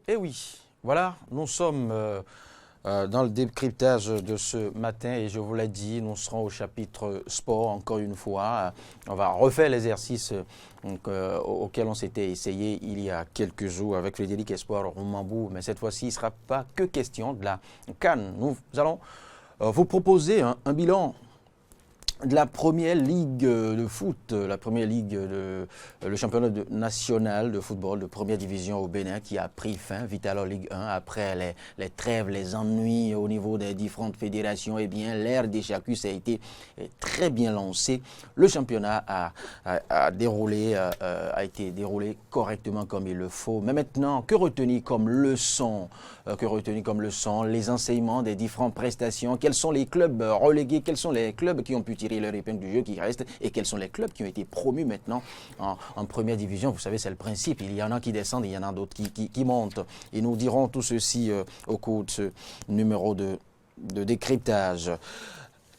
Eh oui, voilà, nous sommes dans le décryptage de ce matin et je vous l'ai dit, nous serons au chapitre sport encore une fois. On va refaire l'exercice auquel on s'était essayé il y a quelques jours avec Frédéric Espoir Roumambou, mais cette fois-ci, il ne sera pas que question de la CAN. Nous allons vous proposer un bilan de la première ligue de foot, la première ligue, le championnat national de football de première division au Bénin qui a pris fin, Vital'Or Ligue 1, après les trêves, les ennuis au niveau des différentes fédérations. Eh bien, l'ère des Chacus a été très bien lancée. Le championnat a été déroulé correctement comme il le faut. Mais maintenant, que retenir comme leçon les enseignements des différentes prestations? Quels sont les clubs relégués? Quels sont les clubs qui ont pu tirer leur épingle du jeu qui reste? Et quels sont les clubs qui ont été promus maintenant en première division? Vous savez, c'est le principe. Il y en a qui descendent, il y en a d'autres qui montent. Et nous dirons tout ceci au cours de ce numéro de décryptage.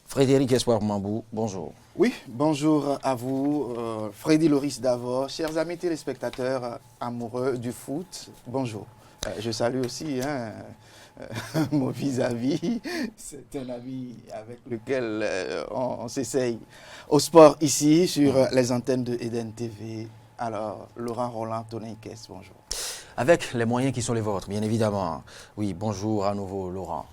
Frédéric Espoir Roumambou, bonjour. Oui, bonjour à vous, Freddy Loris d'abord, chers amis téléspectateurs amoureux du foot, bonjour. Je salue aussi mon vis-à-vis, c'est un ami avec lequel on s'essaye au sport ici sur les antennes de Eden TV. Alors, Laurent Roland, Tony Kess, bonjour. Avec les moyens qui sont les vôtres, bien évidemment. Oui, bonjour à nouveau, Laurent.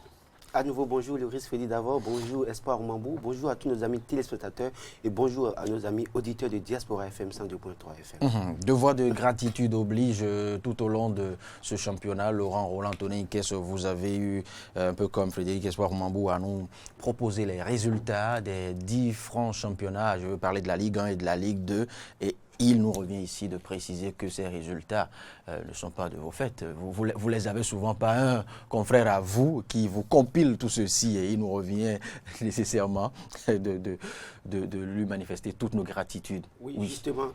À nouveau, bonjour Loris Félix d'abord, bonjour Espoir Roumambou, bonjour à tous nos amis téléspectateurs et bonjour à nos amis auditeurs de Diaspora FM 102.3 FM. Devoir de gratitude oblige tout au long de ce championnat. Laurent Roland, Tony Kess, vous avez eu, un peu comme Frédéric Espoir Roumambou, à nous proposer les résultats des différents championnats. Je veux parler de la Ligue 1 et de la Ligue 2. Et il nous revient ici de préciser que ces résultats ne sont pas de vos faits. Vous les avez souvent pas un confrère à vous qui vous compile tout ceci et il nous revient nécessairement de lui manifester toutes nos gratitudes. Oui. Justement,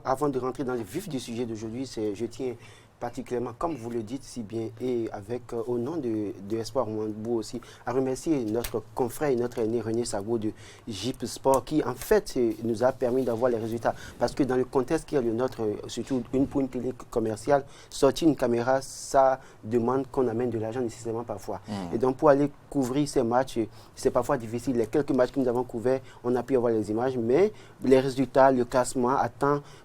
avant de rentrer dans le vif du sujet d'aujourd'hui, je tiens particulièrement, comme vous le dites si bien, et avec au nom de Espoir Roumambou aussi, à remercier notre confrère et notre aîné René Sago de JIP Sport qui en fait nous a permis d'avoir les résultats. Parce que dans le contexte qui est le nôtre, surtout pour une télé commerciale, sortir une caméra, ça demande qu'on amène de l'argent nécessairement parfois. Et donc pour aller couvrir ces matchs, c'est parfois difficile. Les quelques matchs que nous avons couverts, on a pu avoir les images, mais les résultats, le classement,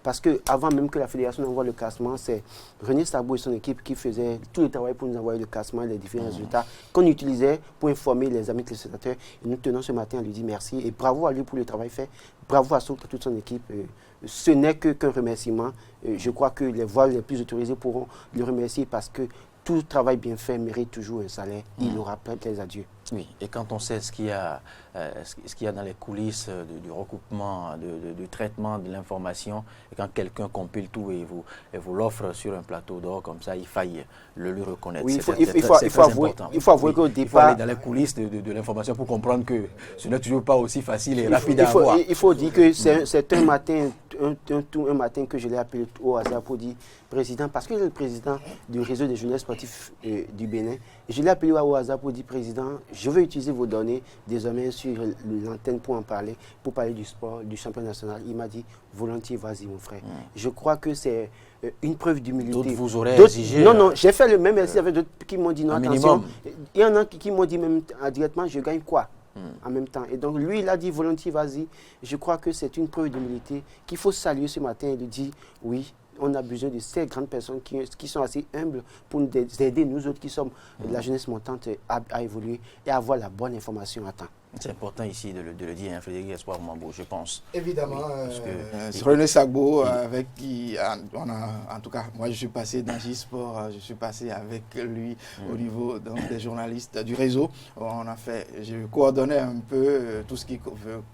parce que avant même que la fédération envoie le classement, c'est René Sabo et son équipe qui faisaient tout le travail pour nous envoyer le classement et les différents résultats qu'on utilisait pour informer les amis téléspectateurs. Et nous tenons ce matin à lui dire merci et bravo à lui pour le travail fait. Bravo à toute son équipe. Ce n'est qu'un remerciement. Je crois que les voix les plus autorisées pourront le remercier parce que tout travail bien fait mérite toujours un salaire. Il aura plein de adieux. Oui, et quand on sait ce qu'il y a dans les coulisses du recoupement, du traitement de l'information, et quand quelqu'un compile tout et vous l'offre sur un plateau d'or comme ça, il faille le lui reconnaître. Oui, il faut avouer qu'au départ... Il faut aller dans les coulisses de l'information pour comprendre que ce n'est toujours pas aussi facile et rapide à avoir. Il faut dire que c'est un matin que je l'ai appelé au hasard pour dire président, parce que je suis le président du réseau des jeunesses sportifs du Bénin. Et je l'ai appelé au hasard pour dire président, je veux utiliser vos données désormais sur l'antenne pour parler du sport, du championnat national. Il m'a dit volontiers, vas-y mon frère. Je crois que c'est une preuve d'humilité. D'autres vous auraient exigé. Non, j'ai fait le même merci avec d'autres qui m'ont dit non, attention. Minimum. Il y en a qui m'ont dit même directement, je gagne quoi en même temps. Et donc lui, il a dit volontiers, vas-y. Je crois que c'est une preuve d'humilité qu'il faut saluer ce matin et lui dire oui. On a besoin de ces grandes personnes qui sont assez humbles pour nous aider, nous autres qui sommes de la jeunesse montante, à évoluer et à avoir la bonne information à temps. C'est important ici de le dire, hein, Frédéric Espoir Roumambou, je pense. Évidemment, René Sagbo, avec qui, en tout cas, moi je suis passé dans J-Sport, je suis passé avec lui au niveau des journalistes du réseau. Je coordonnais un peu tout ce qui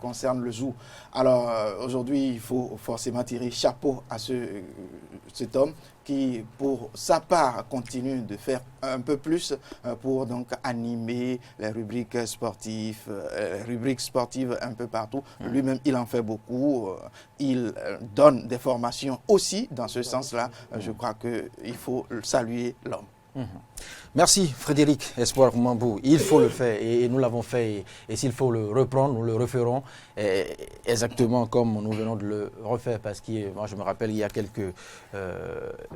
concerne le zoo. Alors aujourd'hui, il faut forcément tirer chapeau à cet homme qui, pour sa part, continue de faire un peu plus pour donc animer les rubriques sportives, un peu partout. Lui-même, il en fait beaucoup. Il donne des formations aussi dans ce sens-là. Je crois qu'il faut saluer l'homme. Merci Frédéric Espoir Mambou. Il faut le faire et nous l'avons fait. Et s'il faut le reprendre, nous le referons exactement comme nous venons de le refaire. Parce que moi, je me rappelle, il y a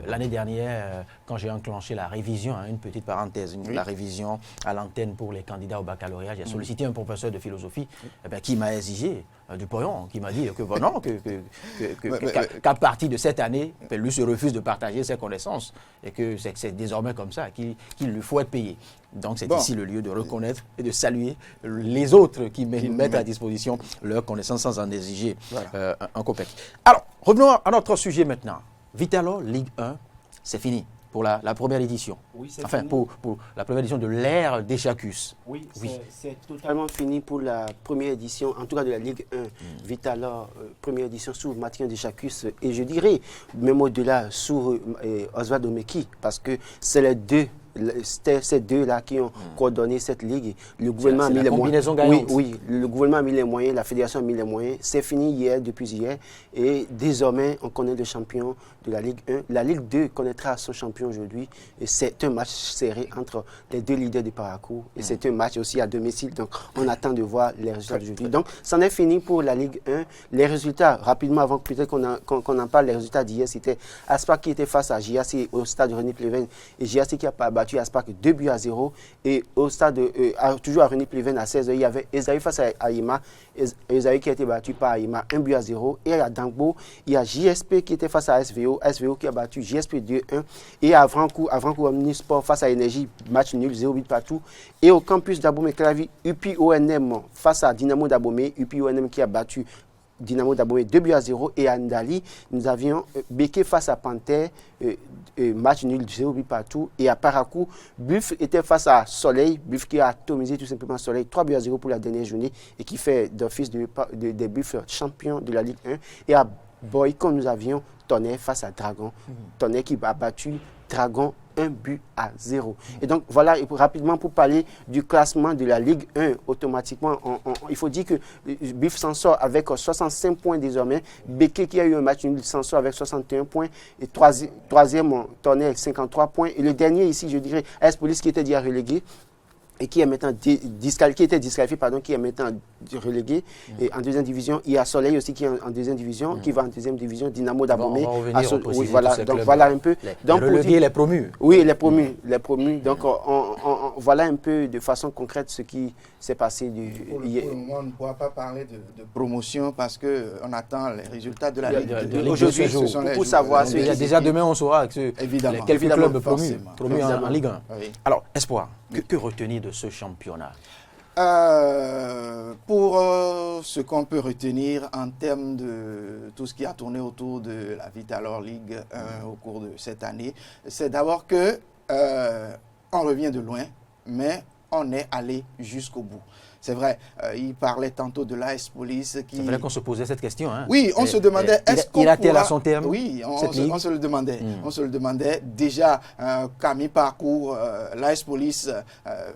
l'année dernière, quand j'ai enclenché la révision, une petite parenthèse, la révision à l'antenne pour les candidats au baccalauréat, j'ai sollicité un professeur de philosophie qui m'a exigé du pognon, qui m'a dit que non, qu'à partir de cette année, lui se refuse de partager ses connaissances et que c'est désormais comme ça qu'il lui faut être payé. Donc c'est ici le lieu de reconnaître et de saluer les autres qui mettent à disposition leurs connaissances sans en exiger un copec. Alors, revenons à notre sujet maintenant. Vitalor Ligue 1, c'est fini pour la première édition. Oui, c'est enfin, fini. Pour la première édition de l'ère d'Echacus. Oui. C'est totalement fini pour la première édition, en tout cas de la Ligue 1. Vitalor, première édition sous Mathieu d'Echacus. Et je dirais, même au-delà, sous Oswald Omeki, parce que c'est les deux. C'était ces deux-là qui ont coordonné cette ligue. Le gouvernement a mis les moyens. Oui, le gouvernement a mis les moyens, la fédération a mis les moyens. C'est fini depuis hier. Et désormais, on connaît le champion de la Ligue 1. La Ligue 2 connaîtra son champion aujourd'hui. Et c'est un match serré entre les deux leaders du Parakou. Et c'est un match aussi à domicile. Donc, on attend de voir les résultats d'aujourd'hui. Donc, c'en est fini pour la Ligue 1. Les résultats, rapidement, avant peut-être qu'on en parle, les résultats d'hier, c'était Aspac qui était face à JAC au stade René Pleven. Et JAC qui a battu Aspac 2-0. Et au stade, toujours à René Pleven à 16h, il y avait Esaïe face à Aïma. Esaïe qui a été battu par Aïma 1-0. Et à Dangbo, il y a JSP qui était face à SVO. SVO qui a battu JSP 2-1. Et à Avrancourt Omnisport face à Énergie, match nul, 0-8 partout. Et au campus d'Abomey-Clavi, UPI-ONM face à Dynamo d'Abomey. UPI-ONM qui a battu Dynamo d'Abomey 2-0. Et à Ndali, nous avions Beke face à Panthère, match nul 0-8 partout. Et à Parakou, Buff était face à Soleil. Buff qui a atomisé tout simplement Soleil 3-0 pour la dernière journée et qui fait d'office des Buff champion de la Ligue 1. Et à Boycon, nous avions Tonnerre face à Dragon. Tonnerre qui a battu Dragon 1-0. Et donc, voilà, et rapidement pour parler du classement de la Ligue 1, automatiquement, il faut dire que BIF s'en sort avec 65 points désormais. Beke qui a eu un match nul s'en sort avec 61 points. Et troisième, Tonnerre, 53 points. Et le dernier ici, je dirais, AS Police qui était déjà relégué et qui est maintenant qui est maintenant relégué. Et en deuxième division, il y a Soleil aussi qui est en deuxième division, qui va en deuxième division, Dynamo d'Abomey. Oui, voilà, donc voilà un peu. Les relégués, les promus. Oui, les promus. Donc voilà un peu de façon concrète ce qui s'est passé hier. Pour le moment, on ne pourra pas parler de promotion parce qu'on attend les résultats de la Ligue. Aujourd'hui, pour savoir ce qui déjà demain, on saura quelques clubs promus en Ligue 1. Oui. Alors, Espoir, que retenir de ce championnat? Pour ce qu'on peut retenir en termes de tout ce qui a tourné autour de la Vitalor Ligue 1 au cours de cette année, c'est d'abord que on revient de loin, mais on est allé jusqu'au bout. C'est vrai, il parlait tantôt de l'AS Police qui... C'est vrai qu'on se posait cette question. Hein. Oui, on se demandait, est-ce qu'on pourra... à son terme? Oui, on se le demandait. On se le demandait. Déjà, qu'à mi-parcours, l'AS Police,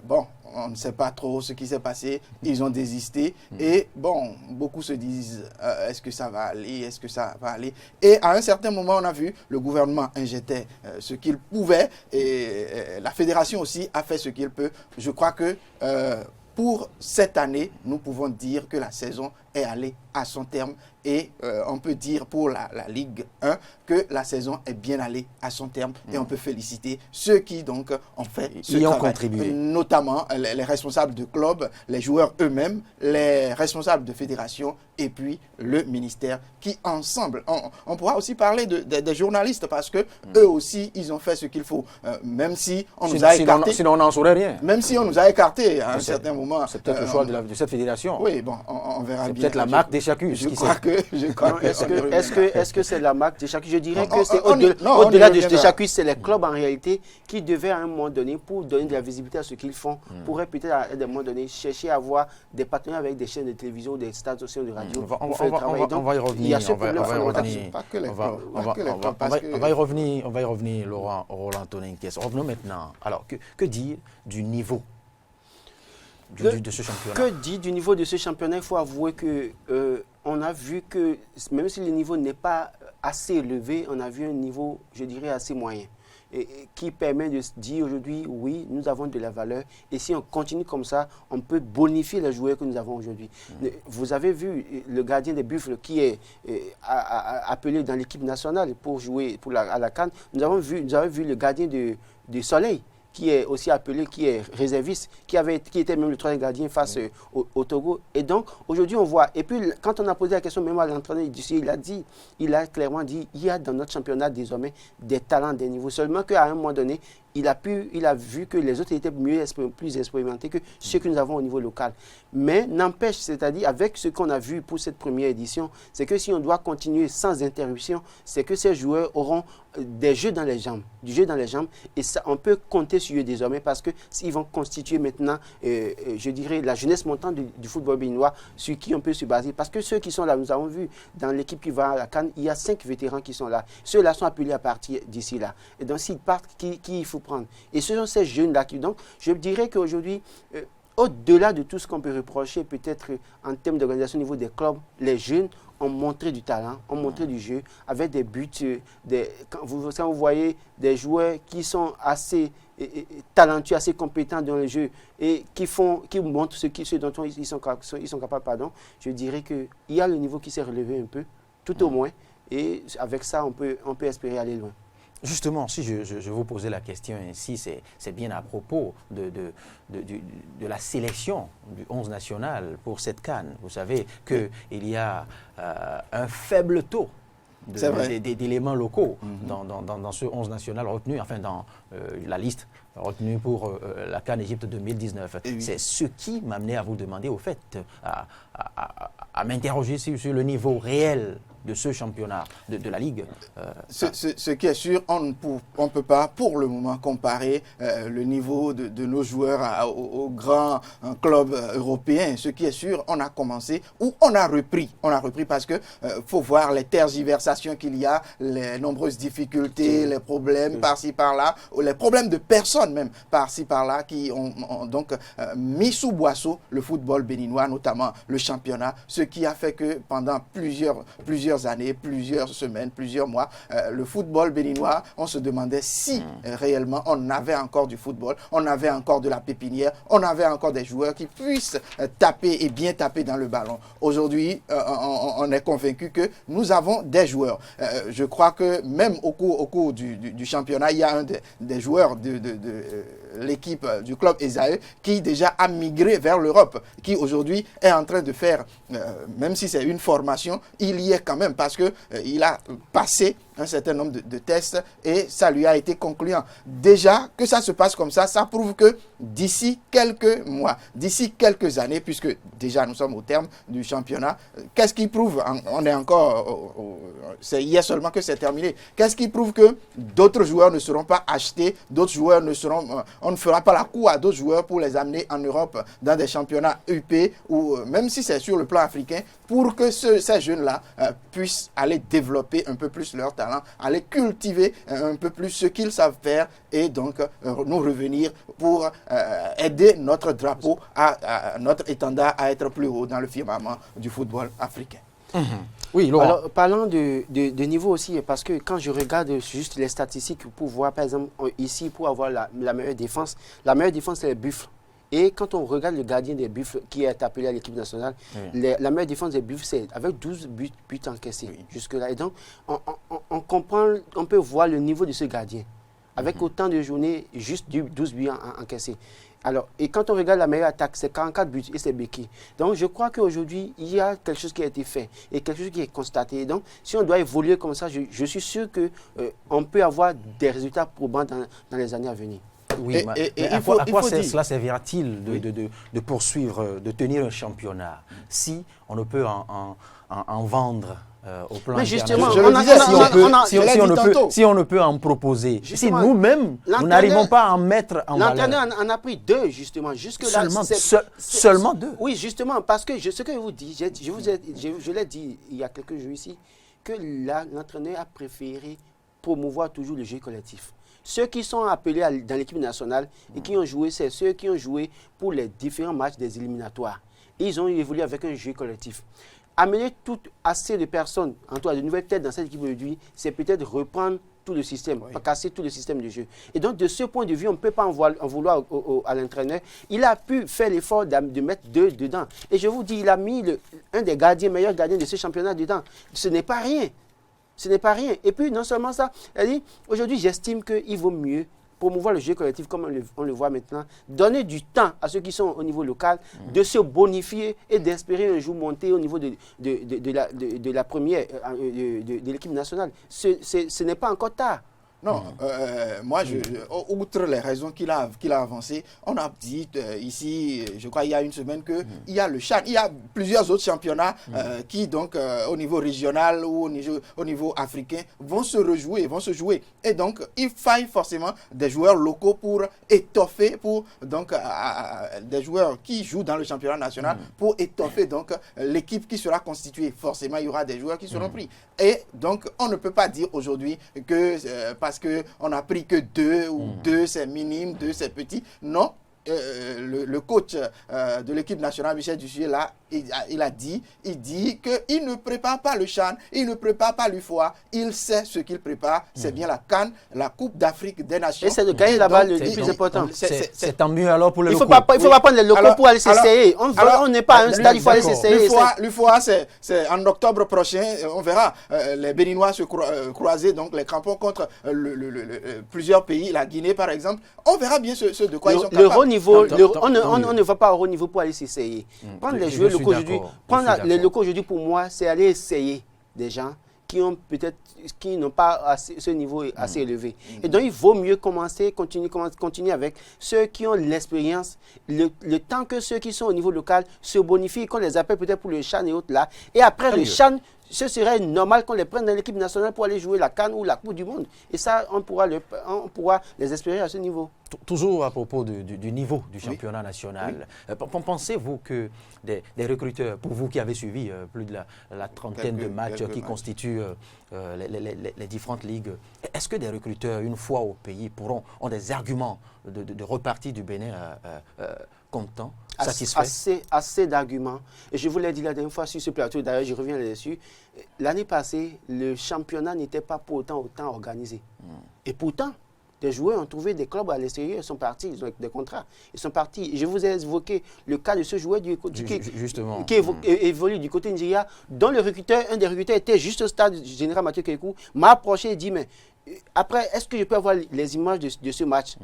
bon, on ne sait pas trop ce qui s'est passé. Ils ont désisté. Et bon, beaucoup se disent, est-ce que ça va aller? Est-ce que ça va aller? Et à un certain moment, on a vu, le gouvernement injectait ce qu'il pouvait. Et la fédération aussi a fait ce qu'il peut. Je crois que... pour cette année, nous pouvons dire que la saison est allée à son terme et on peut dire pour la Ligue 1 que la saison est bien allée à son terme et on peut féliciter ceux qui donc ont fait ce travail, contribué. Notamment les responsables de club, les joueurs eux-mêmes, les responsables de fédération et puis le ministère qui ensemble, on pourra aussi parler des journalistes parce que eux aussi ils ont fait ce qu'il faut, même si on nous a écartés. Sinon on n'en saurait rien. Même si on nous a écartés à un certain moment. C'est peut-être le choix de cette fédération. Oui, bon, on verra bien. C'est peut-être la marque d'Echacus. Est-ce que c'est la marque d'Echacus? Je dirais que c'est au-delà de Echacus, c'est les clubs en réalité qui devaient à un moment donné, pour donner de la visibilité à ce qu'ils font, pourraient peut-être à un moment donné chercher à avoir des partenaires avec des chaînes de télévision, des stations de radio. On va y revenir. Il y a ce problème fondamental. On va y revenir, Laurent Roland-Tonin. Revenons maintenant. Alors, que dire du niveau de ce championnat? Que dit du niveau de ce championnat? Il faut avouer que on a vu que même si le niveau n'est pas assez élevé, on a vu un niveau, je dirais, assez moyen. qui permet de se dire aujourd'hui, oui, nous avons de la valeur. Et si on continue comme ça, on peut bonifier les joueurs que nous avons aujourd'hui. Vous avez vu le gardien des Buffles qui est appelé dans l'équipe nationale pour jouer à la CAN. Nous avons vu le gardien de Soleil, qui est aussi appelé, qui est réserviste, qui était même le troisième gardien face au Togo. Et donc, aujourd'hui, on voit. Et puis, quand on a posé la question, même à l'entraîneur, il a clairement dit, il y a dans notre championnat désormais des talents, des niveaux. Seulement qu'à un moment donné, il a vu que les autres étaient plus expérimentés que ceux que nous avons au niveau local. Mais n'empêche, c'est-à-dire avec ce qu'on a vu pour cette première édition, c'est que si on doit continuer sans interruption, c'est que ces joueurs auront du jeu dans les jambes. Et ça, on peut compter sur eux désormais parce qu'ils vont constituer maintenant, je dirais, la jeunesse montante du football béninois sur qui on peut se baser. Parce que ceux qui sont là, nous avons vu dans l'équipe qui va à la CAN, il y a 5 vétérans qui sont là. Ceux-là sont appelés à partir d'ici là. Et donc, s'ils partent, qui il faut prendre? Et ce sont ces jeunes-là qui... Donc, je dirais qu'aujourd'hui, au-delà de tout ce qu'on peut reprocher, peut-être en termes d'organisation au niveau des clubs, les jeunes ont montré du talent, ont montré du jeu, avec des buts. Quand vous voyez des joueurs qui sont assez talentueux, assez compétents dans le jeu et qui montrent ce dont ils sont capables, je dirais qu'il y a le niveau qui s'est relevé un peu, tout au moins. Et avec ça, on peut espérer aller loin. Justement, si je vous posais la question ainsi, c'est bien à propos de la sélection du 11 national pour cette CAN. Vous savez qu'il y a un faible taux d'éléments locaux dans ce 11 national retenu, enfin dans la liste retenue pour la CAN Égypte 2019. Oui. C'est ce qui m'amenait à vous demander, au fait, à m'interroger sur le niveau réel de ce championnat, de la Ligue. Ce qui est sûr, on ne peut pas pour le moment comparer le niveau de nos joueurs aux grands clubs européens. Ce qui est sûr, on a commencé ou on a repris parce que faut voir les tergiversations qu'il y a, les nombreuses difficultés, les problèmes par-ci par-là, ou les problèmes de personnes même par-ci par-là qui ont donc mis sous boisseau le football béninois, notamment le championnat, ce qui a fait que pendant plusieurs années, plusieurs semaines, plusieurs mois, le football béninois, on se demandait si réellement on avait encore du football, on avait encore de la pépinière, on avait encore des joueurs qui puissent taper et bien taper dans le ballon. Aujourd'hui, on est convaincu que nous avons des joueurs. Je crois que même au cours du championnat, il y a un des joueurs de l'équipe du club Esaü qui déjà a migré vers l'Europe, qui aujourd'hui est en train de faire, même si c'est une formation, il y est quand même parce qu'il a passé un certain nombre de tests et ça lui a été concluant. Déjà, que ça se passe comme ça prouve que d'ici quelques mois, d'ici quelques années, puisque déjà nous sommes au terme du championnat, qu'est-ce qui prouve, on est encore, c'est hier seulement que c'est terminé, qu'est-ce qui prouve que d'autres joueurs ne seront pas achetés, d'autres joueurs on ne fera pas la cour à d'autres joueurs pour les amener en Europe dans des championnats UP ou même si c'est sur le plan africain, pour que ces jeunes-là puissent aller développer un peu plus leur talent, aller cultiver un peu plus ce qu'ils savent faire et donc nous revenir pour aider notre drapeau, notre étendard à être plus haut dans le firmament du football africain. Oui, Laurent. Alors, parlant de niveau aussi, parce que quand je regarde juste les statistiques pour voir, par exemple, ici, pour avoir la meilleure défense, c'est les Buffles. Et quand on regarde le gardien des Buffles qui est appelé à l'équipe nationale, la meilleure défense des Buffles, c'est avec 12 buts encaissés jusque-là. Et donc, on comprend, on peut voir le niveau de ce gardien. Avec autant de journées, juste 12 buts encaissés. Alors, et quand on regarde la meilleure attaque, c'est 44 buts et c'est Beki. Donc, je crois qu'aujourd'hui, il y a quelque chose qui a été fait et quelque chose qui est constaté. Et donc, si on doit évoluer comme ça, je suis sûr qu'on peut avoir des résultats probants dans les années à venir. Oui, mais à quoi cela servira-t-il de poursuivre, de tenir un championnat si on ne peut en vendre au plan international? Si on ne peut en proposer, si nous-mêmes, nous n'arrivons pas à en mettre en valeur. L'entraîneur en a pris 2, justement. Jusque-là, seulement 2? Oui, justement, parce que ce que je vous dis, je l'ai dit il y a quelques jours ici, que l'entraîneur a préféré promouvoir toujours le jeu collectif. Ceux qui sont appelés dans l'équipe nationale et qui ont joué, c'est ceux qui ont joué pour les différents matchs des éliminatoires. Ils ont évolué avec un jeu collectif. Amener assez de personnes, en tout cas de nouvelles têtes dans cette équipe aujourd'hui, c'est peut-être reprendre tout le système, pas casser tout le système de jeu. Et donc, de ce point de vue, on ne peut pas en vouloir à l'entraîneur. Il a pu faire l'effort de mettre 2 dedans. Et je vous dis, il a mis un des meilleurs gardiens de ce championnat dedans. Ce n'est pas rien. Ce n'est pas rien. Et puis, non seulement ça, elle dit, aujourd'hui, j'estime qu'il vaut mieux promouvoir le jeu collectif comme on le voit maintenant, donner du temps à ceux qui sont au niveau local, de se bonifier et d'espérer un jour monter au niveau de la première, de l'équipe nationale. Ce n'est pas encore tard. Non, moi, outre les raisons qu'il a avancées, on a dit ici, je crois il y a une semaine, qu'il y a le CHAN, il y a plusieurs autres championnats qui, donc, au niveau régional ou au niveau africain, vont se jouer. Et donc, il faille forcément des joueurs locaux pour étoffer, des joueurs qui jouent dans le championnat national, pour étoffer donc l'équipe qui sera constituée. Forcément, il y aura des joueurs qui seront pris. Et donc, on ne peut pas dire aujourd'hui que parce qu'on n'a pris que 2 ou 2 c'est minime, 2 c'est petit. Non, le coach de l'équipe nationale, Michel Dussuyer, là, il dit qu'il ne prépare pas le CHAN, il ne prépare pas l'UFOA, il sait ce qu'il prépare, c'est bien la CAN, la Coupe d'Afrique des Nations. Et c'est de gagner là-bas le plus important. C'est tant mieux alors pour les locaux. Il ne faut pas prendre les locaux pour aller s'essayer. On n'est pas à un stade, il faut aller s'essayer. L'UFOA, c'est en octobre prochain, on verra les Béninois se croiser, donc les crampons contre plusieurs pays, la Guinée par exemple. On verra bien ce de quoi ils sont capables. On ne va pas au haut niveau pour aller s'essayer. Prendre les joueurs locaux aujourd'hui, les locaux aujourd'hui pour moi, c'est aller essayer des gens qui n'ont pas ce niveau assez élevé. Et donc il vaut mieux continuer avec ceux qui ont l'expérience, le temps que ceux qui sont au niveau local se bonifient, qu'on les appelle peut-être pour le CHAN et autres là. Et après le CHAN, ce serait normal qu'on les prenne dans l'équipe nationale pour aller jouer la CAN ou la Coupe du Monde. Et ça, on pourra les espérer à ce niveau. Toujours à propos du niveau du championnat national, pensez-vous que des recruteurs, pour vous qui avez suivi plus de la trentaine de matchs qui constituent les différentes ligues, est-ce que des recruteurs, une fois au pays, ont des arguments de repartie du Bénin contents, satisfaits? Assez d'arguments. Et je vous l'ai dit la dernière fois sur ce plateau, d'ailleurs je reviens là-dessus. L'année passée, le championnat n'était pas pour autant organisé. Et pourtant, des joueurs ont trouvé des clubs à l'extérieur, ils sont partis, ils ont des contrats, ils sont partis. Je vous ai évoqué le cas de ce joueur qui évolue du côté Nigeria, dont un des recruteurs était juste au stade du général Mathieu Kekou, m'a approché et dit, mais après, est-ce que je peux avoir les images de ce match?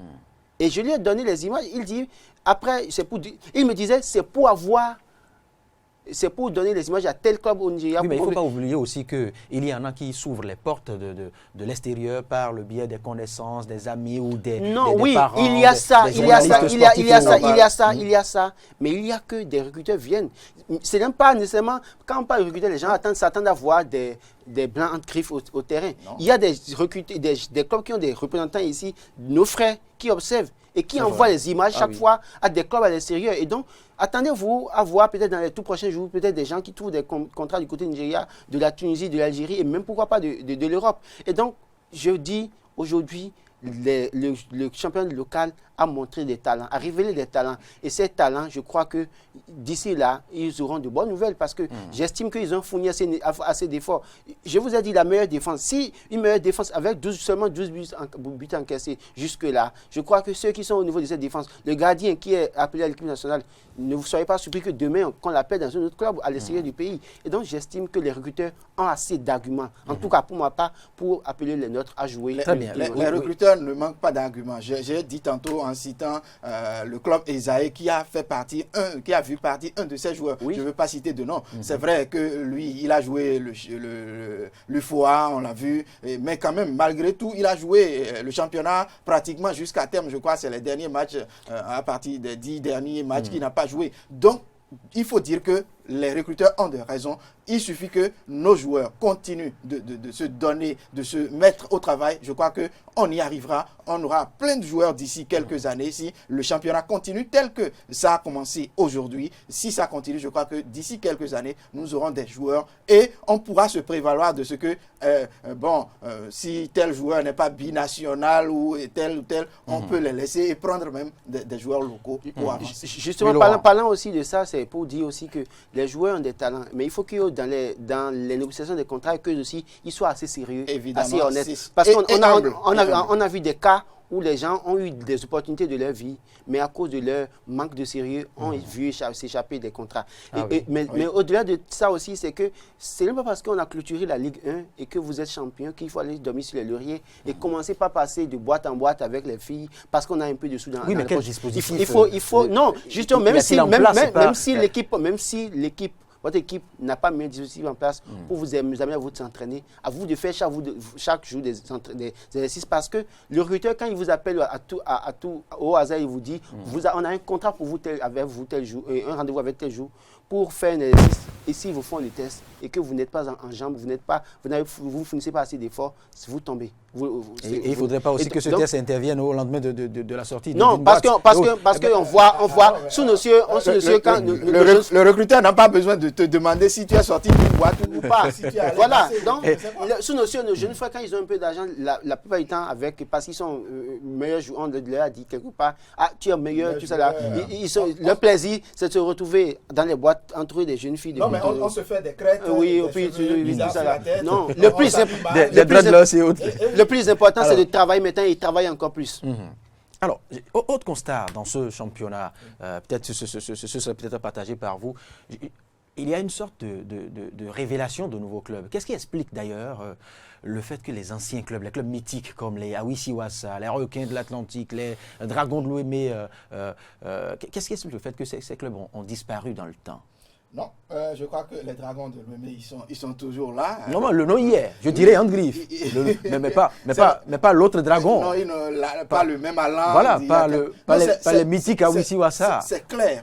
Et je lui ai donné les images, il dit, après, il me disait, c'est pour donner les images à tel club au Nigeria. Oui, mais il ne faut pas oublier aussi qu'il y en a qui s'ouvrent les portes de l'extérieur par le biais des connaissances, des amis ou des parents. Il y a ça, mais il y a que des recruteurs viennent. Ce n'est pas nécessairement, quand on parle de recruteurs, les gens s'attendent à voir des blancs entre griffes au terrain. Non. Il y a des clubs qui ont des représentants ici, nos frères, qui observent et qui envoient les images chaque fois à des clubs à l'extérieur. Et donc, attendez-vous à voir peut-être dans les tout prochains jours, peut-être des gens qui trouvent des contrats du côté Nigeria, de la Tunisie, de l'Algérie et même pourquoi pas de l'Europe. Et donc, je dis aujourd'hui, le championnat local a montré des talents, a révélé des talents. Et ces talents, je crois que d'ici là, ils auront de bonnes nouvelles parce que j'estime qu'ils ont fourni assez d'efforts. Je vous ai dit la meilleure défense. Si une meilleure défense avec seulement 12 buts encaissés jusque-là, je crois que ceux qui sont au niveau de cette défense, le gardien qui est appelé à l'équipe nationale, ne vous soyez pas surpris que demain, qu'on l'appelle dans un autre club à l'extérieur du pays. Et donc, j'estime que les recruteurs ont assez d'arguments, en tout cas pour ma part, pour appeler les nôtres à jouer. Très bien. Les recruteurs ne manquent pas d'arguments. J'ai dit tantôt en citant le club Esaïe qui a vu partir un de ses joueurs. Oui. Je ne veux pas citer de nom. C'est vrai que lui, il a joué l'UFOA, on l'a vu, mais quand même, malgré tout, il a joué le championnat pratiquement jusqu'à terme. Je crois que c'est les derniers matchs, à partir des 10 derniers matchs qu'il n'a pas joué. Donc, il faut dire que les recruteurs ont des raisons. Il suffit que nos joueurs continuent de se donner, de se mettre au travail. Je crois qu'on y arrivera. On aura plein de joueurs d'ici quelques années. Si le championnat continue tel que ça a commencé aujourd'hui, si ça continue, je crois que d'ici quelques années, nous aurons des joueurs et on pourra se prévaloir de ce que, si tel joueur n'est pas binational ou tel, on peut les laisser et prendre même des joueurs locaux pour avancer. Justement, parlant aussi de ça, c'est pour dire aussi que les joueurs ont des talents, mais il faut que dans les négociations des contrats, qu'eux aussi, ils soient assez sérieux, Évidemment, assez honnêtes. Parce qu'on on a vu des cas où les gens ont eu des opportunités de leur vie, mais à cause de leur manque de sérieux, ont vu s'échapper des contrats. Mais au-delà de ça aussi, c'est que ce n'est pas parce qu'on a clôturé la Ligue 1 et que vous êtes champion qu'il faut aller dormir sur les lauriers et commencer pas passer de boîte en boîte avec les filles parce qu'on a un peu de sous dans Oui, mais quel poche. dispositif Il faut non, justement, même si l'équipe votre équipe n'a pas mis un dispositif en place pour vous amener à vous entraîner, à vous de faire chaque jour des exercices. Parce que le recruteur, quand il vous appelle au hasard, il vous dit on a un contrat pour vous avec vous tel jour, un rendez-vous avec tel jour pour faire un exercice. Et s'ils vous font le test et que vous n'êtes pas en jambes, vous ne finissez pas assez d'efforts, vous tombez. Et il ne faudrait pas aussi que ce test intervienne au lendemain de la sortie. Non, parce qu'on voit sous nos cieux, quand le recruteur n'a pas besoin de te demander si tu as sorti d'une boîte ou pas. Voilà, donc sous nos cieux, nos jeunes frères, quand ils ont un peu d'argent, la plupart du temps, parce qu'ils sont meilleurs joueurs, on leur a dit quelque part, tu es meilleur, tout ça là. Leur plaisir, c'est de se retrouver dans les boîtes entouré des jeunes filles. Non, mais on se fait des crêtes. Oui, puis tout ça là. Non, le plus important, c'est de travailler maintenant et travailler encore plus. Alors, autre constat dans ce championnat, peut-être ce serait peut-être partagé par vous. Il y a une sorte de révélation de nouveaux clubs. Qu'est-ce qui explique d'ailleurs le fait que les anciens clubs, les clubs mythiques comme les Awisiwasa, les Requins de l'Atlantique, les Dragons de l'Ouémé, qu'est-ce qui explique le fait que ces clubs ont disparu dans le temps? Non, je crois que les Dragons de l'Ouémé, ils sont toujours là. Non, mais le nom y est. Je dirais Andgriffe. mais pas l'autre dragon. Non, pas le même allant. Voilà, pas les mythiques Awisiwasa. C'est clair.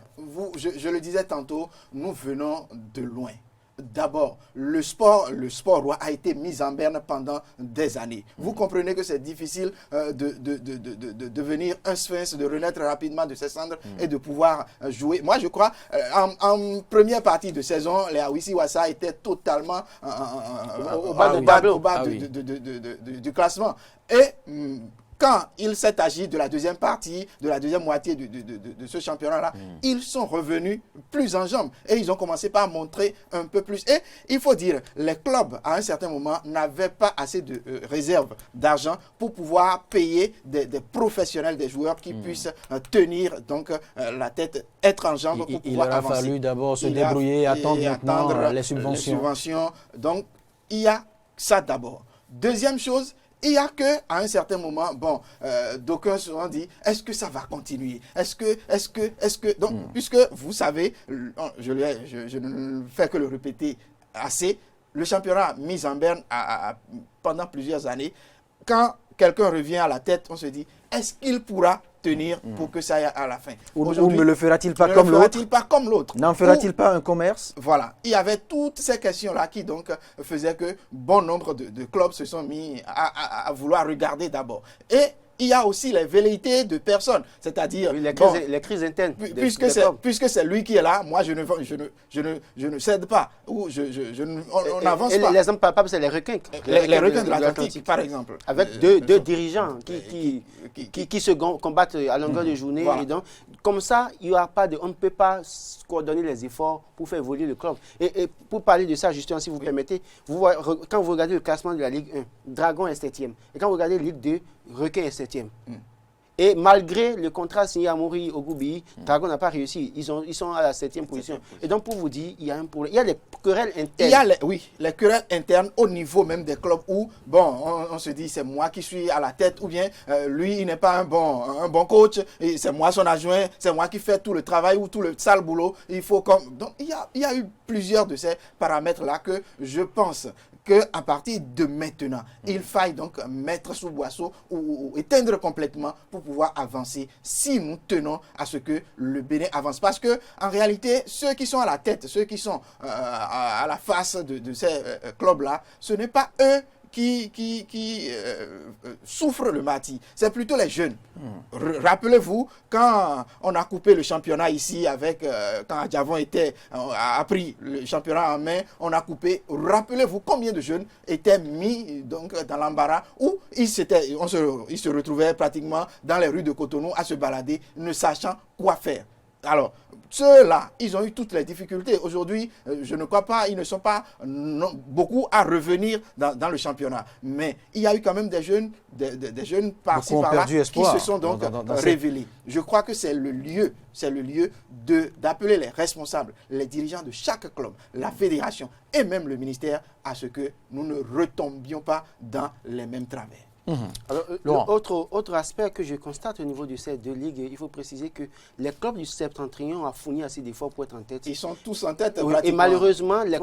Je le disais tantôt, nous venons de loin. D'abord, le sport roi a été mis en berne pendant des années. Vous comprenez que c'est difficile de devenir un sphinx, de renaître rapidement de ses cendres et de pouvoir jouer. Moi, je crois, en première partie de saison, les Awisiwasa étaient totalement au bas du classement. Et quand il s'est agi de la deuxième partie, de la deuxième moitié de ce championnat-là, ils sont revenus plus en jambes. Et ils ont commencé par montrer un peu plus. Et il faut dire, les clubs, à un certain moment, n'avaient pas assez de réserves d'argent pour pouvoir payer des professionnels, des joueurs qui puissent tenir donc la tête, être en jambes pour pouvoir avancer. Il aura fallu d'abord se débrouiller, attendre les subventions. Donc, il y a ça d'abord. Deuxième chose, il y a qu'à un certain moment, d'aucuns se sont dit, est-ce que ça va continuer? Est-ce que... Donc, puisque vous savez, je ne fais que le répéter assez, le championnat mis en berne pendant plusieurs années, quand quelqu'un revient à la tête, on se dit, est-ce qu'il pourra tenir pour que ça aille à la fin? Ou ne le fera-t-il pas comme l'autre? N'en fera-t-il pas un commerce? Voilà. Il y avait toutes ces questions-là qui donc faisaient que bon nombre de clubs se sont mis à vouloir regarder d'abord. Et il y a aussi les velléités de personnes, c'est-à-dire les crises internes. Puisque c'est lui qui est là, moi je ne cède pas, ou on n'avance pas. L'exemple palpable, c'est les requins. Les requins de l'Atlantique, par exemple. Avec deux dirigeants qui se combattent à longueur de journée. Voilà. Et donc, comme ça, on ne peut pas coordonner les efforts pour faire évoluer le club. Et pour parler de ça, justement, si vous permettez, quand vous regardez le classement de la Ligue 1, Dragon est 7e. Et quand vous regardez la Ligue 2, Requin est 7e. Et malgré le contrat signé à Mori au Goubi, Dragon n'a pas réussi. Ils sont à la 7e position. Et donc, pour vous dire, il y a un problème. Il y a des querelles internes. Les querelles internes au niveau même des clubs où, on se dit, c'est moi qui suis à la tête, ou bien lui, il n'est pas un bon coach, et c'est moi son adjoint, c'est moi qui fais tout le travail ou tout le sale boulot. Donc, il y a eu plusieurs de ces paramètres-là que je pense qu'à partir de maintenant, il faille donc mettre sous boisseau ou éteindre complètement pour pouvoir avancer si nous tenons à ce que le Bénin avance. Parce que en réalité, ceux qui sont à la tête, ceux qui sont à la face de ces clubs-là, ce n'est pas eux qui souffrent le martyre. C'est plutôt les jeunes. Rappelez-vous, quand on a coupé le championnat ici, quand Adjavon a pris le championnat en main, on a coupé. Rappelez-vous combien de jeunes étaient mis donc, dans l'embarras où ils se retrouvaient pratiquement dans les rues de Cotonou à se balader, ne sachant quoi faire. Alors, ceux-là, ils ont eu toutes les difficultés. Aujourd'hui, je ne crois pas, ils ne sont pas beaucoup à revenir dans le championnat. Mais il y a eu quand même des jeunes par-ci, par-là, qui se sont donc révélés. Je crois que c'est le lieu d'appeler les responsables, les dirigeants de chaque club, la fédération et même le ministère à ce que nous ne retombions pas dans les mêmes travers. Alors, autre aspect que je constate au niveau de ces deux ligues, il faut préciser que les clubs du Septentrion ont fourni assez d'efforts pour être en tête. Ils sont tous en tête. Oui, et malheureusement, les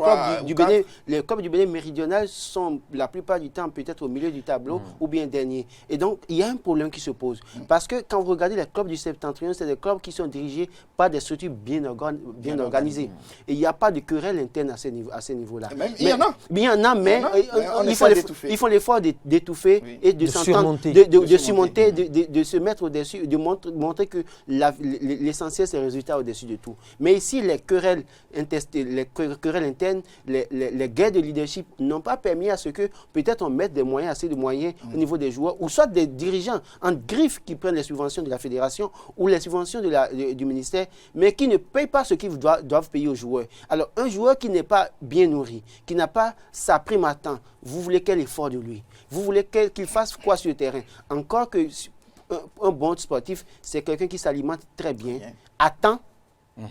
clubs du Bénin méridional sont la plupart du temps peut-être au milieu du tableau ou bien dernier. Et donc, il y a un problème qui se pose. Parce que quand vous regardez les clubs du Septentrion, c'est des clubs qui sont dirigés par des structures bien organisées. Et il n'y a pas de querelle interne à ce niveau-là. Il y en a. Il y en a, mais il faut l'effort d'étouffer. Oui. De surmonter, de se mettre au-dessus, de montrer que l'essentiel, c'est le résultat au-dessus de tout. Mais ici, les querelles internes, les guerres de leadership n'ont pas permis à ce que peut-être on mette assez de moyens au niveau des joueurs, ou soit des dirigeants en griffe qui prennent les subventions de la fédération ou les subventions du ministère, mais qui ne payent pas ce qu'ils doivent payer aux joueurs. Alors, un joueur qui n'est pas bien nourri, qui n'a pas sa prime à temps, vous voulez quel effort de lui? Vous voulez qu'il fasse quoi sur le terrain? Encore que un bon sportif, c'est quelqu'un qui s'alimente très bien, à temps,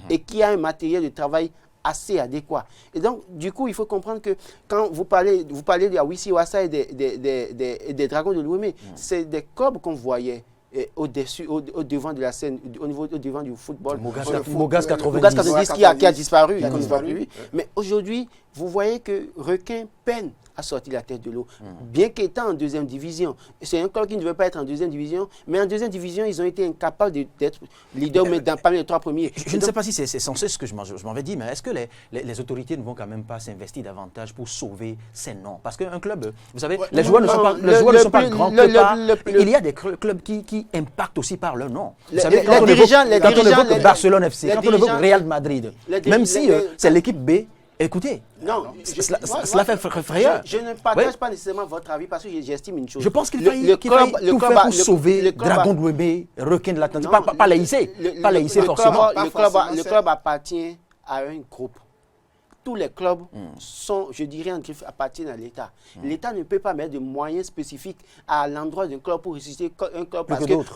et qui a un matériel de travail assez adéquat. Et donc, du coup, il faut comprendre que quand vous parlez de Awisi Wassa et des Dragons de Lomé, c'est des clubs qu'on voyait au devant de la scène, au devant du football. Mogas 90 qui a disparu. Mais aujourd'hui, vous voyez que Requin peine à sortir la tête de l'eau, bien qu'étant en deuxième division. C'est un club qui ne devait pas être en deuxième division, mais en deuxième division, ils ont été incapables d'être leaders parmi les trois premiers. Je ne sais pas si c'est censé ce que je m'avais dit, mais est-ce que les autorités ne vont quand même pas s'investir davantage pour sauver ces noms? Parce qu'un club, vous savez, les joueurs ne sont pas grands que par. Il y a des clubs qui impactent aussi par leur nom. Vous savez, quand on évoque Barcelone FC, quand on évoque Real Madrid, même si c'est l'équipe B, écoutez, non, cela fait frayeur. Je ne partage pas nécessairement votre avis parce que j'estime une chose. Je pense qu'il faille tout faire pour sauver Dragon de Wembe, Requin de l'Atlantique, pas les hisser, forcément. Le club appartient à un groupe. Tous les clubs sont, je dirais, appartiennent à l'État. L'État ne peut pas mettre de moyens spécifiques à l'endroit d'un club pour ressusciter un club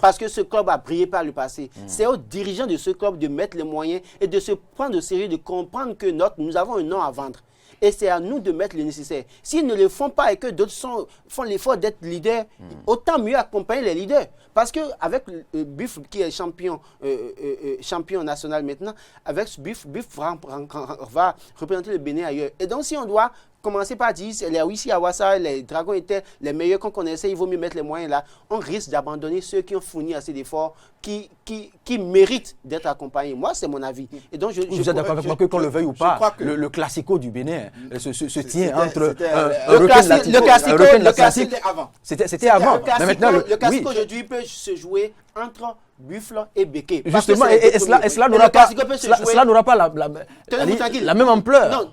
parce que ce club a brillé par le passé. C'est aux dirigeants de ce club de mettre les moyens et de se prendre au sérieux, de comprendre que nous avons un nom à vendre. Et c'est à nous de mettre le nécessaire. S'ils ne le font pas et que d'autres font l'effort d'être leaders, autant mieux accompagner les leaders. Parce qu'avec Buff, qui est champion national maintenant, avec Buff va représenter le Bénin ailleurs. Et donc, si on doit commencer par dire les Awisi Awassa, les Dragons étaient les meilleurs qu'on connaissait, il vaut mieux mettre les moyens là, on risque d'abandonner ceux qui ont fourni assez d'efforts, qui méritent d'être accompagnés. Moi, c'est mon avis. Et donc, vous êtes d'accord avec moi que qu'on le veuille ou pas, le classico du Bénin se tient entre le classique avant. C'était avant. Mais maintenant, le classique aujourd'hui peut se jouer entre Buffle et Béquet. Justement, et cela n'aura pas la même ampleur. Non.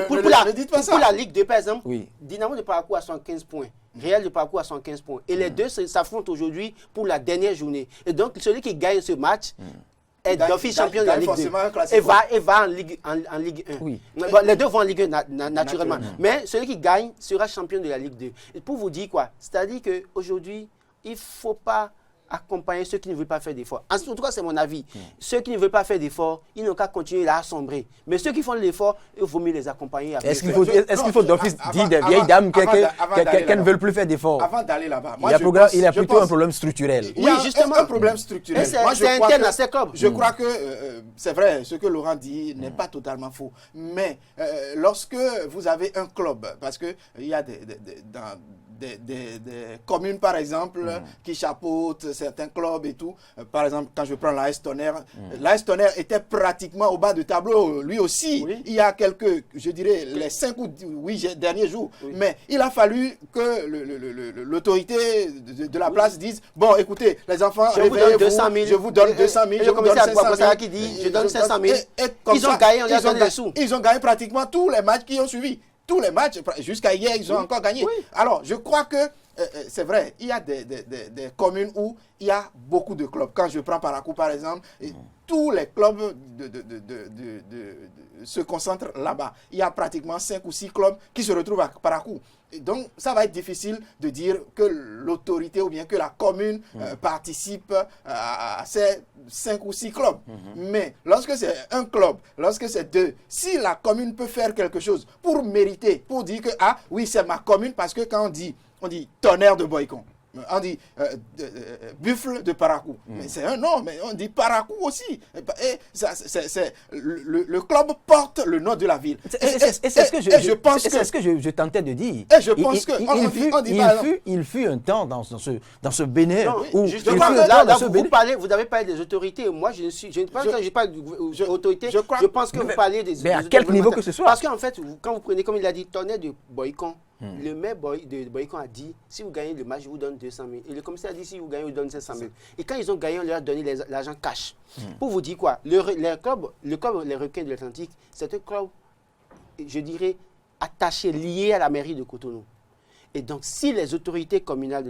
Pour la Ligue 2, par exemple, Dynamo de Parakou a 75 points, Real de Parakou a 115 points. Et les deux s'affrontent aujourd'hui pour la dernière journée. Et donc, celui qui gagne ce match est d'office champion de la Ligue 2 et va en Ligue 1. Oui. Bon, les deux vont en Ligue 1 naturellement. Mais celui qui gagne sera champion de la Ligue 2. Et pour vous dire quoi? C'est-à-dire qu'aujourd'hui, il ne faut pas accompagner ceux qui ne veulent pas faire d'efforts. En tout cas, c'est mon avis. Ceux qui ne veulent pas faire d'efforts, ils n'ont qu'à continuer à assombrer. Mais ceux qui font de l'effort, il vaut mieux les accompagner. Est-ce qu'il faut d'office dire des vieilles dames qu'elles ne veulent plus faire d'efforts? Avant d'aller là-bas, il y a plutôt un problème structurel. Oui, justement. Un problème structurel. C'est interne à ces clubs. Je crois que c'est vrai, ce que Laurent dit n'est pas totalement faux. Mais lorsque vous avez un club, parce qu'il y a des communes, par exemple, qui chapeautent certains clubs et tout. Par exemple, quand je prends l'AS Tonnerre, l'AS Tonnerre était pratiquement au bas du tableau, lui aussi. Oui. Il y a quelques, je dirais, les 5 ou 8 derniers jours. Oui. Mais il a fallu que l'autorité de la place dise, bon, écoutez, les enfants, je vous donne 200 000, je vous donne 500 000. Qui dit, je donne 500 000. Ils ont gagné, on a donné des sous. Ils ont gagné pratiquement tous les matchs qui ont suivi. Tous les matchs, jusqu'à hier, ils ont encore gagné. Oui. Alors, je crois que c'est vrai, il y a des communes où il y a beaucoup de clubs. Quand je prends Parakou, par exemple, tous les clubs se concentrent là-bas. Il y a pratiquement 5 ou 6 clubs qui se retrouvent à Parakou. Et donc, ça va être difficile de dire que l'autorité ou bien que la commune participe à ces 5 ou 6 clubs. Mais lorsque c'est un club, lorsque c'est 2, si la commune peut faire quelque chose pour mériter, pour dire que, ah oui, c'est ma commune, parce que quand on dit Tonnerre de Boycon, on dit Buffle de Parakou. Mais c'est un nom, mais on dit Parakou aussi. Et le club porte le nom de la ville. C'est ce que je tentais de dire. Et je pense il fut un temps dans ce Bénin où vous avez parlé des autorités. Moi, je ne pense pas que je parle d'autorité. Je pense que vous parlez des autorités. Mais à quel niveau que ce soit. Parce qu'en fait, quand vous prenez, comme il a dit, Tonnerre de Boycon, le maire de Boycon a dit, si vous gagnez le match, je vous donne 200 000. Et le commissaire a dit, si vous gagnez, je vous donne 500 000. Et quand ils ont gagné, on leur a donné l'argent cash. Pour vous dire quoi, le club Les Requins de l'Atlantique, c'est un club, je dirais, attaché, lié à la mairie de Cotonou. Et donc, si les autorités communales de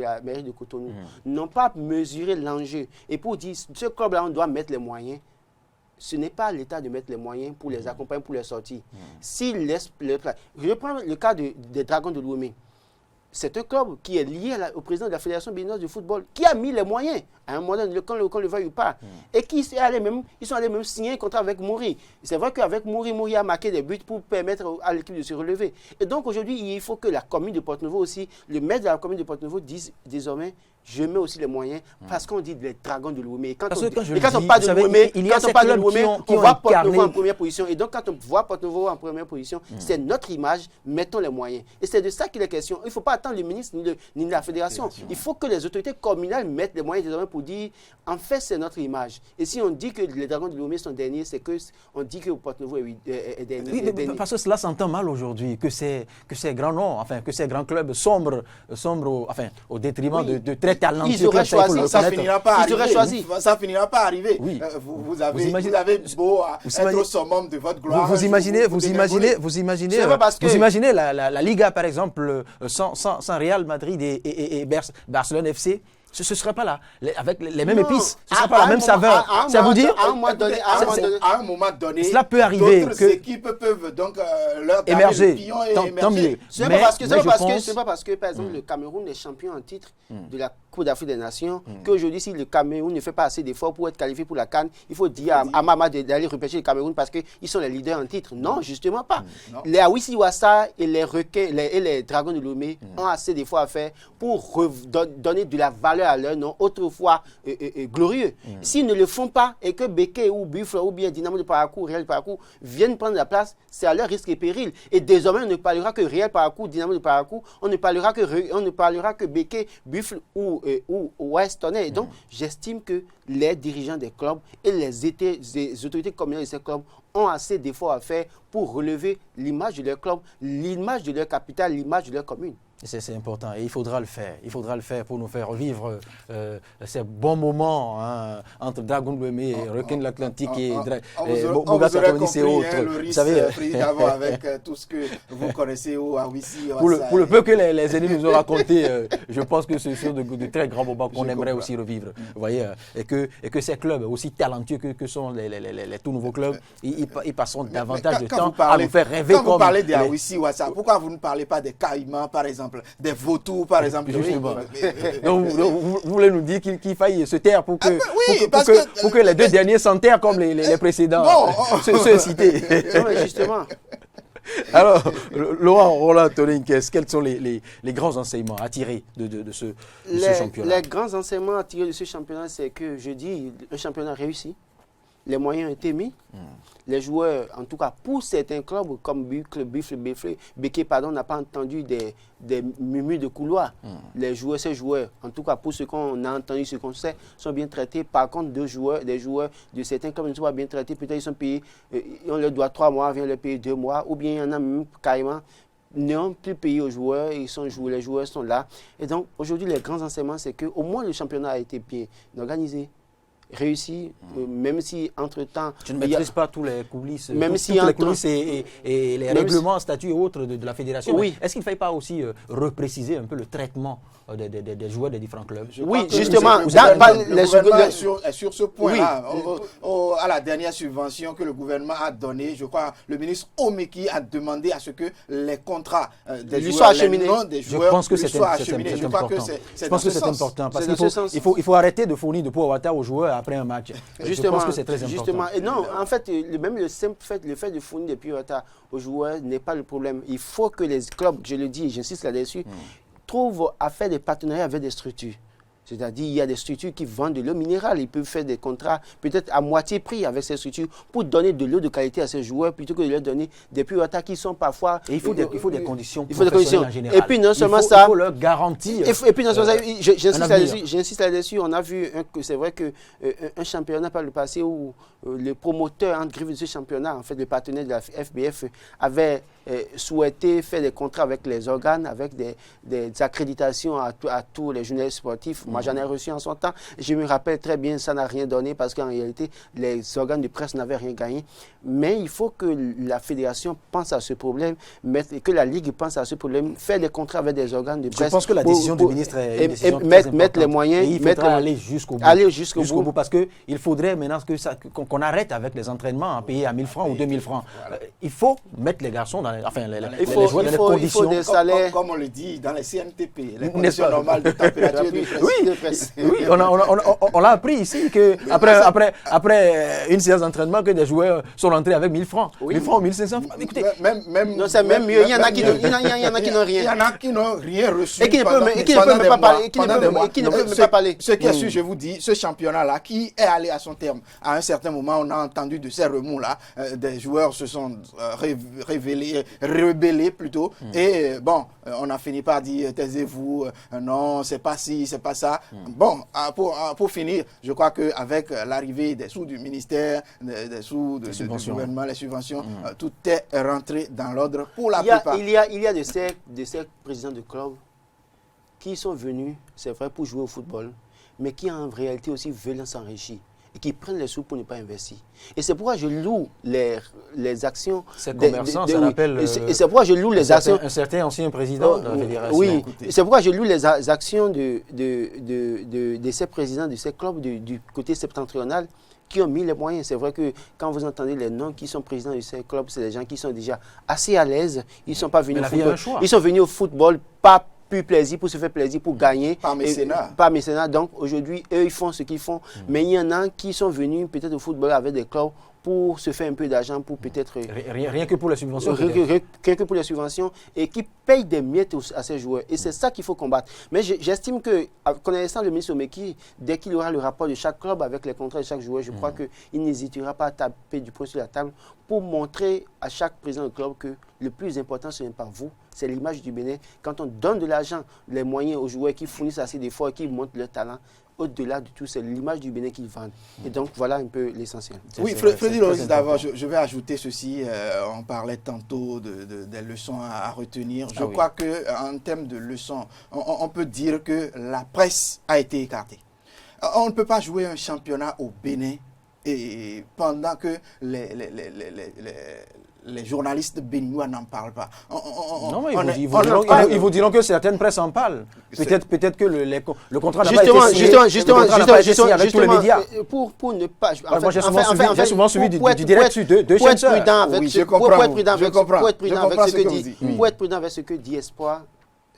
la mairie de Cotonou n'ont pas mesuré l'enjeu, et pour dire, ce club-là, on doit mettre les moyens, ce n'est pas l'État de mettre les moyens pour les accompagner, pour les sortir. Je prends le cas des Dragons de Lomé. C'est un club qui est lié au président de la Fédération béninoise de football, qui a mis les moyens, à un moment donné, quand le veuille ou pas, et ils sont allés même signer un contrat avec Mouri. C'est vrai qu'avec Mouri a marqué des buts pour permettre à l'équipe de se relever. Et donc aujourd'hui, il faut que la commune de Porto-Novo aussi, le maire de la commune de Porto-Novo dise désormais, je mets aussi les moyens, parce qu'on dit les Dragons de Lomé. Et quand on parle de Lomé, on voit Porto-Novo en première position. Et donc quand on voit Porto-Novo en première position, c'est notre image, mettons les moyens. Et c'est de ça qu'il est question. Il ne faut pas attendre le ministre ni la fédération. Il faut que les autorités communales mettent les moyens désormais pour dire, en fait, c'est notre image. Et si on dit que les Dragons de Lomé sont derniers, c'est qu'on dit que Porto-Novo est dernier. Oui, parce que cela s'entend mal aujourd'hui, que ces grands noms, enfin, que ces grands clubs sombrent au détriment de très talentueux. Ils auraient choisi, ça finira pas à arriver. Oui. Vous avez beau être au summum de votre gloire. Vous imaginez la Liga, par exemple, sans Real Madrid et Barcelone FC. Ce ne serait pas là, avec les mêmes épices, ce ne serait pas la même saveur. Ça vous dire, à un moment donné, cela peut arriver. D'autres équipes peuvent donc leur émerger. Tant mieux. Ce n'est pas parce que, par exemple, le Cameroun est champion en titre de la Coupe d'Afrique des Nations qu'aujourd'hui, si le Cameroun ne fait pas assez d'efforts pour être qualifié pour la CAN, il faut dire à Mama d'aller repêcher le Cameroun parce qu'ils sont les leaders en titre. Non, justement pas. Les Awisi Wassa et les Requins et les Dragons de Lomé ont assez d'efforts à faire pour donner de la valeur à leur nom, autrefois glorieux. S'ils ne le font pas et que Béké ou Buffle ou bien Dynamo de Parakou, Real de Parakou viennent prendre la place, c'est à leur risque et péril. Et désormais, on ne parlera que Real Parakou, Dynamo de Parakou, on ne parlera que Béké, Buffle ou West Tonnerre. Et donc, j'estime que les dirigeants des clubs et les autorités communales de ces clubs ont assez d'efforts à faire pour relever l'image de leur club, l'image de leur capitale, l'image de leur commune. C'est important et il faudra le faire. Il faudra le faire pour nous faire revivre ces bons moments entre Dragon de Lomé et Requin de l'Atlantique et Bogata Tonis et autres. Vous savez, d'abord avec tout ce que vous connaissez au Awisi. Pour le peu que les aînés nous ont raconté, je pense que ce sont de très grands moments qu'on aimerait aussi revivre. Vous voyez, et que ces clubs aussi talentueux que sont les tout nouveaux clubs, ils passeront davantage de temps à nous faire rêver. Quand vous parlez des Awisi, pourquoi vous ne parlez pas des Caïmans, par exemple? Des vautours, par exemple. Donc, vous voulez nous dire qu'il faille se taire pour que les deux derniers s'enterrent comme les précédents, ceux cités. Non, mais justement. Alors, Laurent Roland Toninkès, quels sont les grands enseignements à tirer de ce championnat? Les grands enseignements à tirer de ce championnat, c'est que je dis un championnat réussi. Les moyens ont été mis. Les joueurs, en tout cas pour certains clubs, comme Béké, n'a pas entendu des murmures de couloir. Ces joueurs, en tout cas pour ceux qu'on a entendu, ceux qu'on sait, sont bien traités. Par contre, des joueurs de certains clubs ne sont pas bien traités. Peut-être ils sont payés, on leur doit 3 mois, on vient leur payer 2 mois. Ou bien il y en a même carrément n'ont plus payé aux joueurs, les joueurs sont là. Et donc aujourd'hui, les grands enseignements, c'est qu'au moins le championnat a été bien organisé, réussi, même si entre-temps... Tu ne maîtrises pas tous les coulisses, même si toutes les coulisses et les règlements, statuts et autres de la fédération. Oui. Est-ce qu'il ne faille pas aussi repréciser un peu le traitement des joueurs des différents clubs? Oui, justement. Le gouvernement est sur ce point-là. Oui. À la dernière subvention que le gouvernement a donnée, je crois, le ministre Omeki a demandé à ce que les contrats des joueurs, les noms des joueurs, je pense que c'est important. Je pense que c'est important. Parce qu'il faut arrêter de fournir de poids aux joueurs après un match. Justement, je pense que c'est très important. Justement. Et non, en fait, même le simple fait, de fournir des pilotes aux joueurs n'est pas le problème. Il faut que les clubs, je le dis, j'insiste là-dessus, trouvent à faire des partenariats avec des structures. C'est-à-dire, il y a des structures qui vendent de l'eau minérale. Ils peuvent faire des contrats peut-être à moitié prix avec ces structures pour donner de l'eau de qualité à ces joueurs plutôt que de leur donner des pilotes qui sont parfois... Et il faut des conditions professionnelles en général. Et puis non seulement ça... Il faut leur garantir... Et puis non seulement ça, j'insiste là-dessus. On a vu, c'est vrai qu'un championnat par le passé où le promoteur en griffe de ce championnat, en fait, le partenaire de la FBF, avait souhaité faire des contrats avec les organes, avec des accréditations à tous les journalistes sportifs. Moi, j'en ai reçu en son temps. Je me rappelle très bien, ça n'a rien donné parce qu'en réalité, les organes de presse n'avaient rien gagné. Mais il faut que la fédération pense à ce problème, que la Ligue pense à ce problème, faire des contrats avec des organes de presse. Je pense que la décision du ministre est une décision très importante. Mettre les moyens. Et il faudra aller jusqu'au bout. Aller jusqu'au bout. Parce qu'il faudrait maintenant qu'on arrête avec les entraînements à payer à 1000 francs ou 2000 francs. Il faut mettre les garçons dans les joueurs dans les conditions. Il faut des salaires. Comme on le dit dans les CNTP, les conditions normales de température de presse. Oui, on l'a appris ici que après une séance d'entraînement que des joueurs sont rentrés avec 1000 francs. 1000 francs ou 1500 francs. Écoutez, non, c'est même mieux. Il y en a qui n'ont rien. Il y en a qui n'ont rien reçu. Et qui ne peuvent même pas parler. Ce qui est sûr, je vous dis, ce championnat-là, qui est allé à son terme, à un certain moment, on a entendu de ces remous-là, des joueurs se sont rebellés plutôt. Et bon, on a fini par dire, taisez-vous, non, c'est pas ci, c'est pas ça. Bon, pour finir, je crois qu'avec l'arrivée des sous du ministère, des sous du gouvernement, les subventions, tout est rentré dans l'ordre pour la plupart. Il y a de ces présidents de club qui sont venus, c'est vrai, pour jouer au football, mais qui en réalité aussi veulent s'enrichir et qui prennent les sous pour ne pas investir. Et c'est pourquoi je loue les actions... C'est commerçant, ça rappelle... Et c'est pourquoi je loue les actions... Un certain ancien président de la fédération. Oui, c'est pourquoi je loue les actions de ces présidents de ces clubs du côté septentrional qui ont mis les moyens. C'est vrai que quand vous entendez les noms qui sont présidents de ces clubs, c'est des gens qui sont déjà assez à l'aise. Ils ne sont pas venus au football. Ils sont venus au football pas plus plaisir, pour se faire plaisir, pour gagner. Par mécénat. Par mécénat. Donc aujourd'hui, eux, ils font ce qu'ils font. Mais il y en a qui sont venus peut-être au football avec des clubs pour se faire un peu d'argent, pour peut-être... Rien que pour les subventions. Rien que pour les subventions, et qui payent des miettes à ces joueurs. Et c'est ça qu'il faut combattre. Mais j'estime que, connaissant le ministre Omeki, dès qu'il aura le rapport de chaque club avec les contrats de chaque joueur, je crois qu'il n'hésitera pas à taper du poing sur la table pour montrer à chaque président de club que le plus important, ce n'est pas vous, c'est l'image du Bénin. Quand on donne de l'argent, les moyens aux joueurs qui fournissent assez d'efforts et qui montrent leur talent, au-delà de tout, c'est l'image du Bénin qu'ils vendent. Et donc, voilà un peu l'essentiel. Oui, Freddy Loris, d'abord, je vais ajouter ceci. On parlait tantôt des leçons à retenir. Je crois qu'en termes de leçons, on peut dire que la presse a été écartée. On ne peut pas jouer un championnat au Bénin et pendant que les journalistes béninois n'en parlent pas. Non, mais ils vous diront que certaines presses en parlent. Peut-être que le contrat n'a pas été signé avec tous les médias. Pour ne pas... Moi, j'ai souvent suivi du direct sur deux chaînes sœurs. Pour être prudent avec ce que dit Espoir.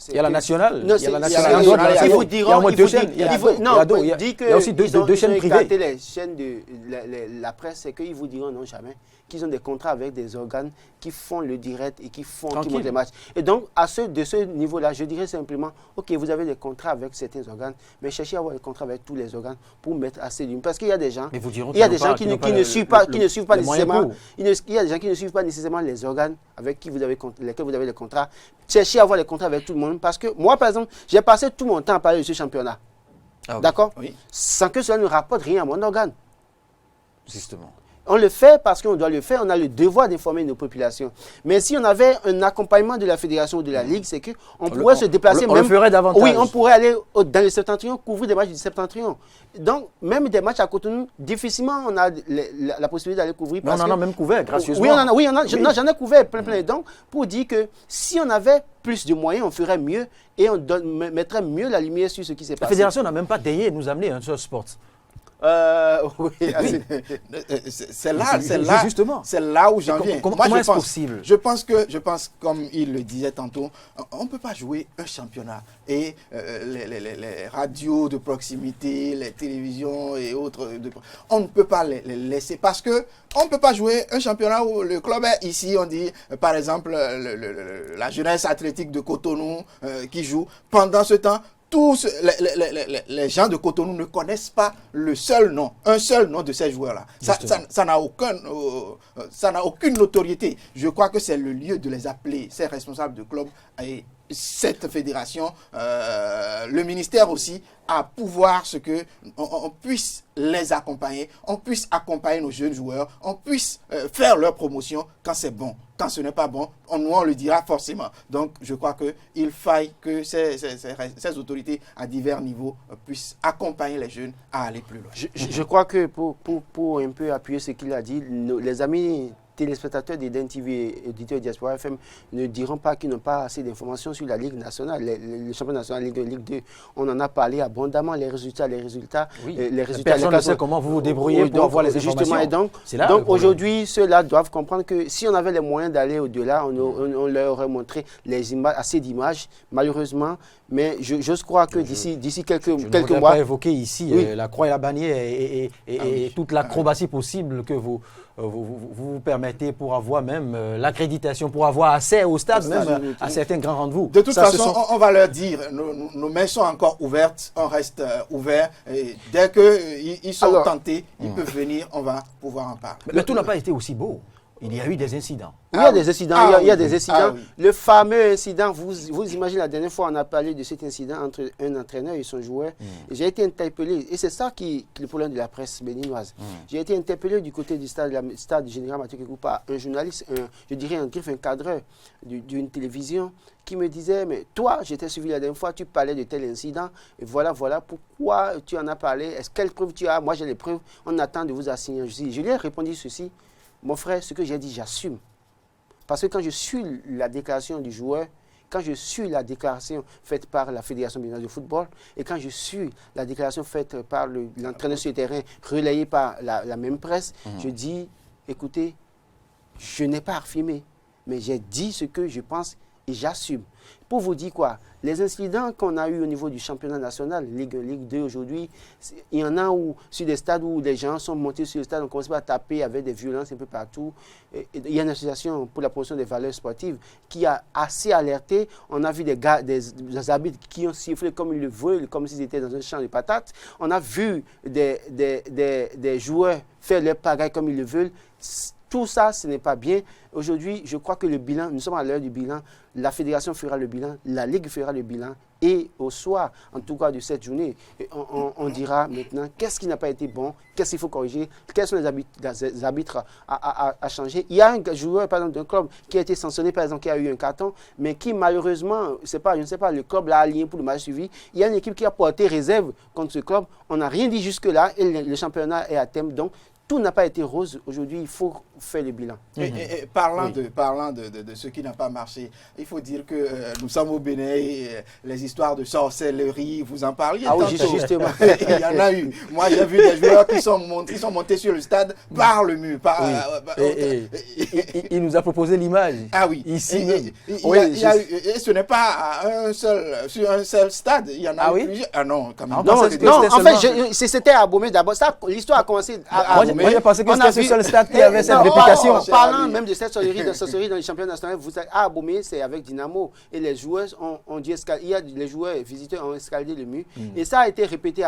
Il y a la nationale. Non, il y a la nationale. Il y a au moins deux chaînes. Il y a aussi deux chaînes privées. Les chaînes de la presse, c'est qu'ils vous diront non jamais qu'ils ont des contrats avec des organes qui font le direct et qui montent les matchs. Et donc, de ce niveau-là, je dirais simplement, OK, vous avez des contrats avec certains organes, mais cherchez à avoir des contrats avec tous les organes pour mettre assez d'une. Parce qu'il y a des gens, qui ne suivent pas nécessairement, il y a des gens qui ne suivent pas nécessairement les organes avec lesquels vous avez des contrats. Cherchez à avoir des contrats avec tout le monde. Parce que moi, par exemple, j'ai passé tout mon temps à parler de ce championnat. D'accord ? Sans que cela ne rapporte rien à mon organe. Justement. On le fait parce qu'on doit le faire, on a le devoir d'informer nos populations. Mais si on avait un accompagnement de la fédération ou de la Ligue, c'est qu'on pourrait se déplacer. On le ferait davantage. Oui, on pourrait aller dans le Septentrion, couvrir des matchs du Septentrion. Donc, même des matchs à Cotonou, difficilement on a la possibilité d'aller couvrir. Mais on en a même couvert, gracieusement. Oui, j'en ai couvert plein. Donc, pour dire que si on avait plus de moyens, on ferait mieux et on mettrait mieux la lumière sur ce qui s'est passé. La fédération n'a même pas daigné nous amener un seul sport. Oui, c'est là où j'en viens. Comment est-ce possible? Je pense, comme il le disait tantôt, on ne peut pas jouer un championnat. Et les radios de proximité, les télévisions et autres, on ne peut pas les laisser. Parce qu'on ne peut pas jouer un championnat où le club est ici, on dit, par exemple, la jeunesse athlétique de Cotonou qui joue. Pendant ce temps, tous les gens de Cotonou ne connaissent pas un seul nom de ces joueurs-là. Ça n'a aucune notoriété. Je crois que c'est le lieu de les appeler, ces responsables de club et cette fédération, le ministère aussi, à pouvoir ce que on puisse les accompagner, on puisse accompagner nos jeunes joueurs, on puisse faire leur promotion quand c'est bon. Quand ce n'est pas bon, on le dira forcément. Donc, je crois qu'il faille que ces autorités à divers niveaux puissent accompagner les jeunes à aller plus loin. Je crois que pour un peu appuyer ce qu'il a dit, les amis téléspectateurs d'Eden TV et auditeurs de Diaspora FM ne diront pas qu'ils n'ont pas assez d'informations sur la Ligue nationale, le championnat national, Ligue 1, Ligue 2. On en a parlé abondamment, les résultats. Oui. Les résultats. Personne ne sait comment vous vous débrouillez pour avoir les informations. Justement, et donc aujourd'hui, ceux-là doivent comprendre que si on avait les moyens d'aller au-delà, on leur aurait montré assez d'images, malheureusement. Mais je crois que d'ici quelques mois... Je ne pas évoquer ici la croix et la bannière et toute l'acrobatie possible que vous permettez pour avoir même l'accréditation, pour avoir accès au stade, même à certains grands rendez-vous. De toute façon, on va leur dire, nos mains sont encore ouvertes, on reste ouverts. Et dès qu'ils sont tentés, ils peuvent venir, on va pouvoir en parler. Mais tout n'a pas été aussi beau. Il y a eu des incidents. Il y a des incidents. Il y a des incidents. Le fameux incident, vous imaginez, la dernière fois, on a parlé de cet incident entre un entraîneur et son joueur. J'ai été interpellé, et c'est ça qui est le problème de la presse béninoise. J'ai été interpellé du côté du stade général Mathieu Kékou par un journaliste, je dirais un cadreur d'une télévision, qui me disait, mais toi, j'étais suivi la dernière fois, tu parlais de tel incident, et voilà, pourquoi tu en as parlé, quelles preuves tu as? Moi, j'ai les preuves, on attend de vous assigner. Je lui ai répondu ceci. Mon frère, ce que j'ai dit, j'assume. Parce que quand je suis la déclaration du joueur, quand je suis la déclaration faite par la Fédération béninoise de football, et quand je suis la déclaration faite par l'entraîneur sur le terrain, relayée par la même presse, je dis, écoutez, je n'ai pas affirmé, mais j'ai dit ce que je pense et j'assume. Pour vous dire quoi, les incidents qu'on a eu au niveau du championnat national, Ligue 1, Ligue 2 aujourd'hui, il y en a sur des stades où les gens sont montés sur le stade, on commence à taper avec des violences un peu partout. Il y a une association pour la promotion des valeurs sportives qui a assez alerté. On a vu des arbitres qui ont sifflé comme ils le veulent, comme s'ils étaient dans un champ de patates. On a vu des joueurs faire leur pagaille comme ils le veulent. Tout ça, ce n'est pas bien. Aujourd'hui, je crois que le bilan, nous sommes à l'heure du bilan, la fédération fera le bilan, la Ligue fera le bilan, et au soir, en tout cas de cette journée, on dira maintenant qu'est-ce qui n'a pas été bon, qu'est-ce qu'il faut corriger, quels sont les arbitres à changer. Il y a un joueur, par exemple, d'un club qui a été sanctionné, par exemple, qui a eu un carton, mais qui malheureusement, je ne sais pas, le club l'a aligné pour le match suivi. Il y a une équipe qui a porté réserve contre ce club. On n'a rien dit jusque-là, et le championnat est à thème. Donc, tout n'a pas été rose. Aujourd'hui, il faut faire le bilan. Et parlant de ce qui n'a pas marché, il faut dire que nous sommes au Bénin et les histoires de sorcellerie, vous en parliez. Ah oui, justement. Il y en a eu. Moi, j'ai vu des joueurs qui sont montés sur le stade par le mur. Il nous a proposé l'image. Ah oui. Ici. Et ce n'est pas sur un seul stade. Il y en a eu plusieurs. Ah non, quand même. Non, en fait, c'était à Abomey d'abord. L'histoire a commencé à Abomey. Moi, je pensais que c'était ce seul stade qui avait cette réputation. En parlant même de cette sorcellerie dans les championnats nationaux, à Abomey, c'est avec Dynamo. Et les joueurs ont dit les joueurs visiteurs ont escaladé le mur. Et ça a été répété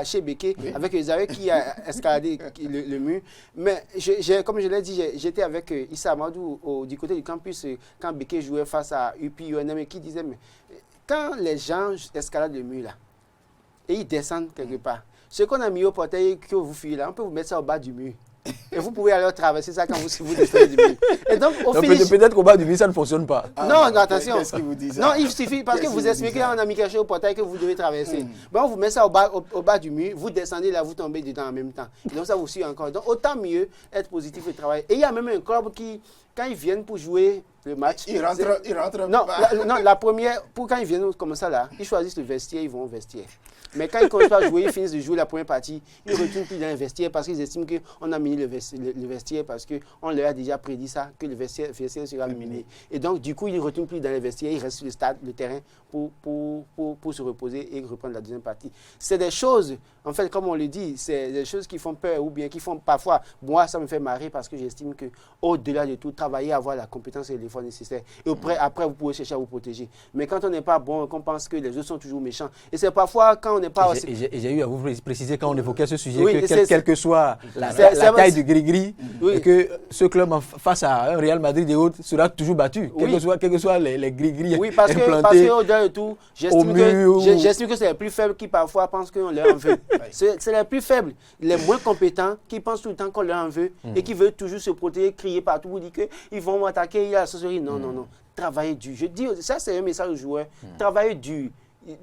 chez Béké, avec Esaïe qui a escaladé le mur. Mais comme je l'ai dit, j'étais avec Issa Amadou du côté du campus quand Béké jouait face à UPI UNM, qui disait, mais quand les gens escaladent le mur là, et ils descendent quelque part, ce qu'on a mis au portail que vous fuyez là, on peut vous mettre ça au bas du mur. Et vous pouvez alors traverser ça quand vous descendez du mur. Et donc, au finish... Peut-être qu'au bas du mur, ça ne fonctionne pas. Non, attention. Qu'est-ce qu'il vous dit ça? Non, il suffit parce que vous expliquez on a mis quelque chose au portail que vous devez traverser. Bon, on vous met ça au bas du mur, vous descendez là, vous tombez dedans en même temps. Et donc ça vous suit encore. Donc autant mieux être positif et travailler. Et il y a même un club qui, quand ils viennent pour jouer le match... Ils rentrent non, pas. la première, quand ils viennent comme ça là, ils choisissent le vestiaire, ils vont au vestiaire. Mais quand ils commencent à jouer, ils finissent de jouer la première partie, ils ne retournent plus dans le vestiaire parce qu'ils estiment qu'on a miné le vestiaire parce qu'on leur a déjà prédit ça, que le vestiaire sera miné. Et donc, du coup, ils ne retournent plus dans le vestiaire, ils restent sur le stade, le terrain, pour se reposer et reprendre la deuxième partie. C'est des choses, en fait, comme on le dit, c'est des choses qui font peur ou bien qui font parfois, moi, ça me fait marrer parce que j'estime qu'au-delà de tout, travailler, avoir la compétence et l'effort nécessaire. Et après, vous pouvez chercher à vous protéger. Mais quand on n'est pas bon, qu'on pense que les autres sont toujours méchants, et c'est parfois quand on n'est pas... J'ai eu à vous préciser quand on évoquait ce sujet, oui, que quelle que soit la taille du gris-gris, oui. et que ce club face à un Real Madrid et autres sera toujours battu, oui. quel que soit les gris-gris oui, parce implantés qu'au-delà de tout, j'estime que c'est les plus faibles qui parfois pensent qu'on leur en veut. C'est les plus faibles, les moins compétents qui pensent tout le temps qu'on leur en veut et qui veulent toujours se protéger, crier partout pour dire qu'ils vont m'attaquer, il y a la sorcellerie. Non, non, non. Travailler dur. Je dis, ça c'est un message aux joueurs. Travailler dur.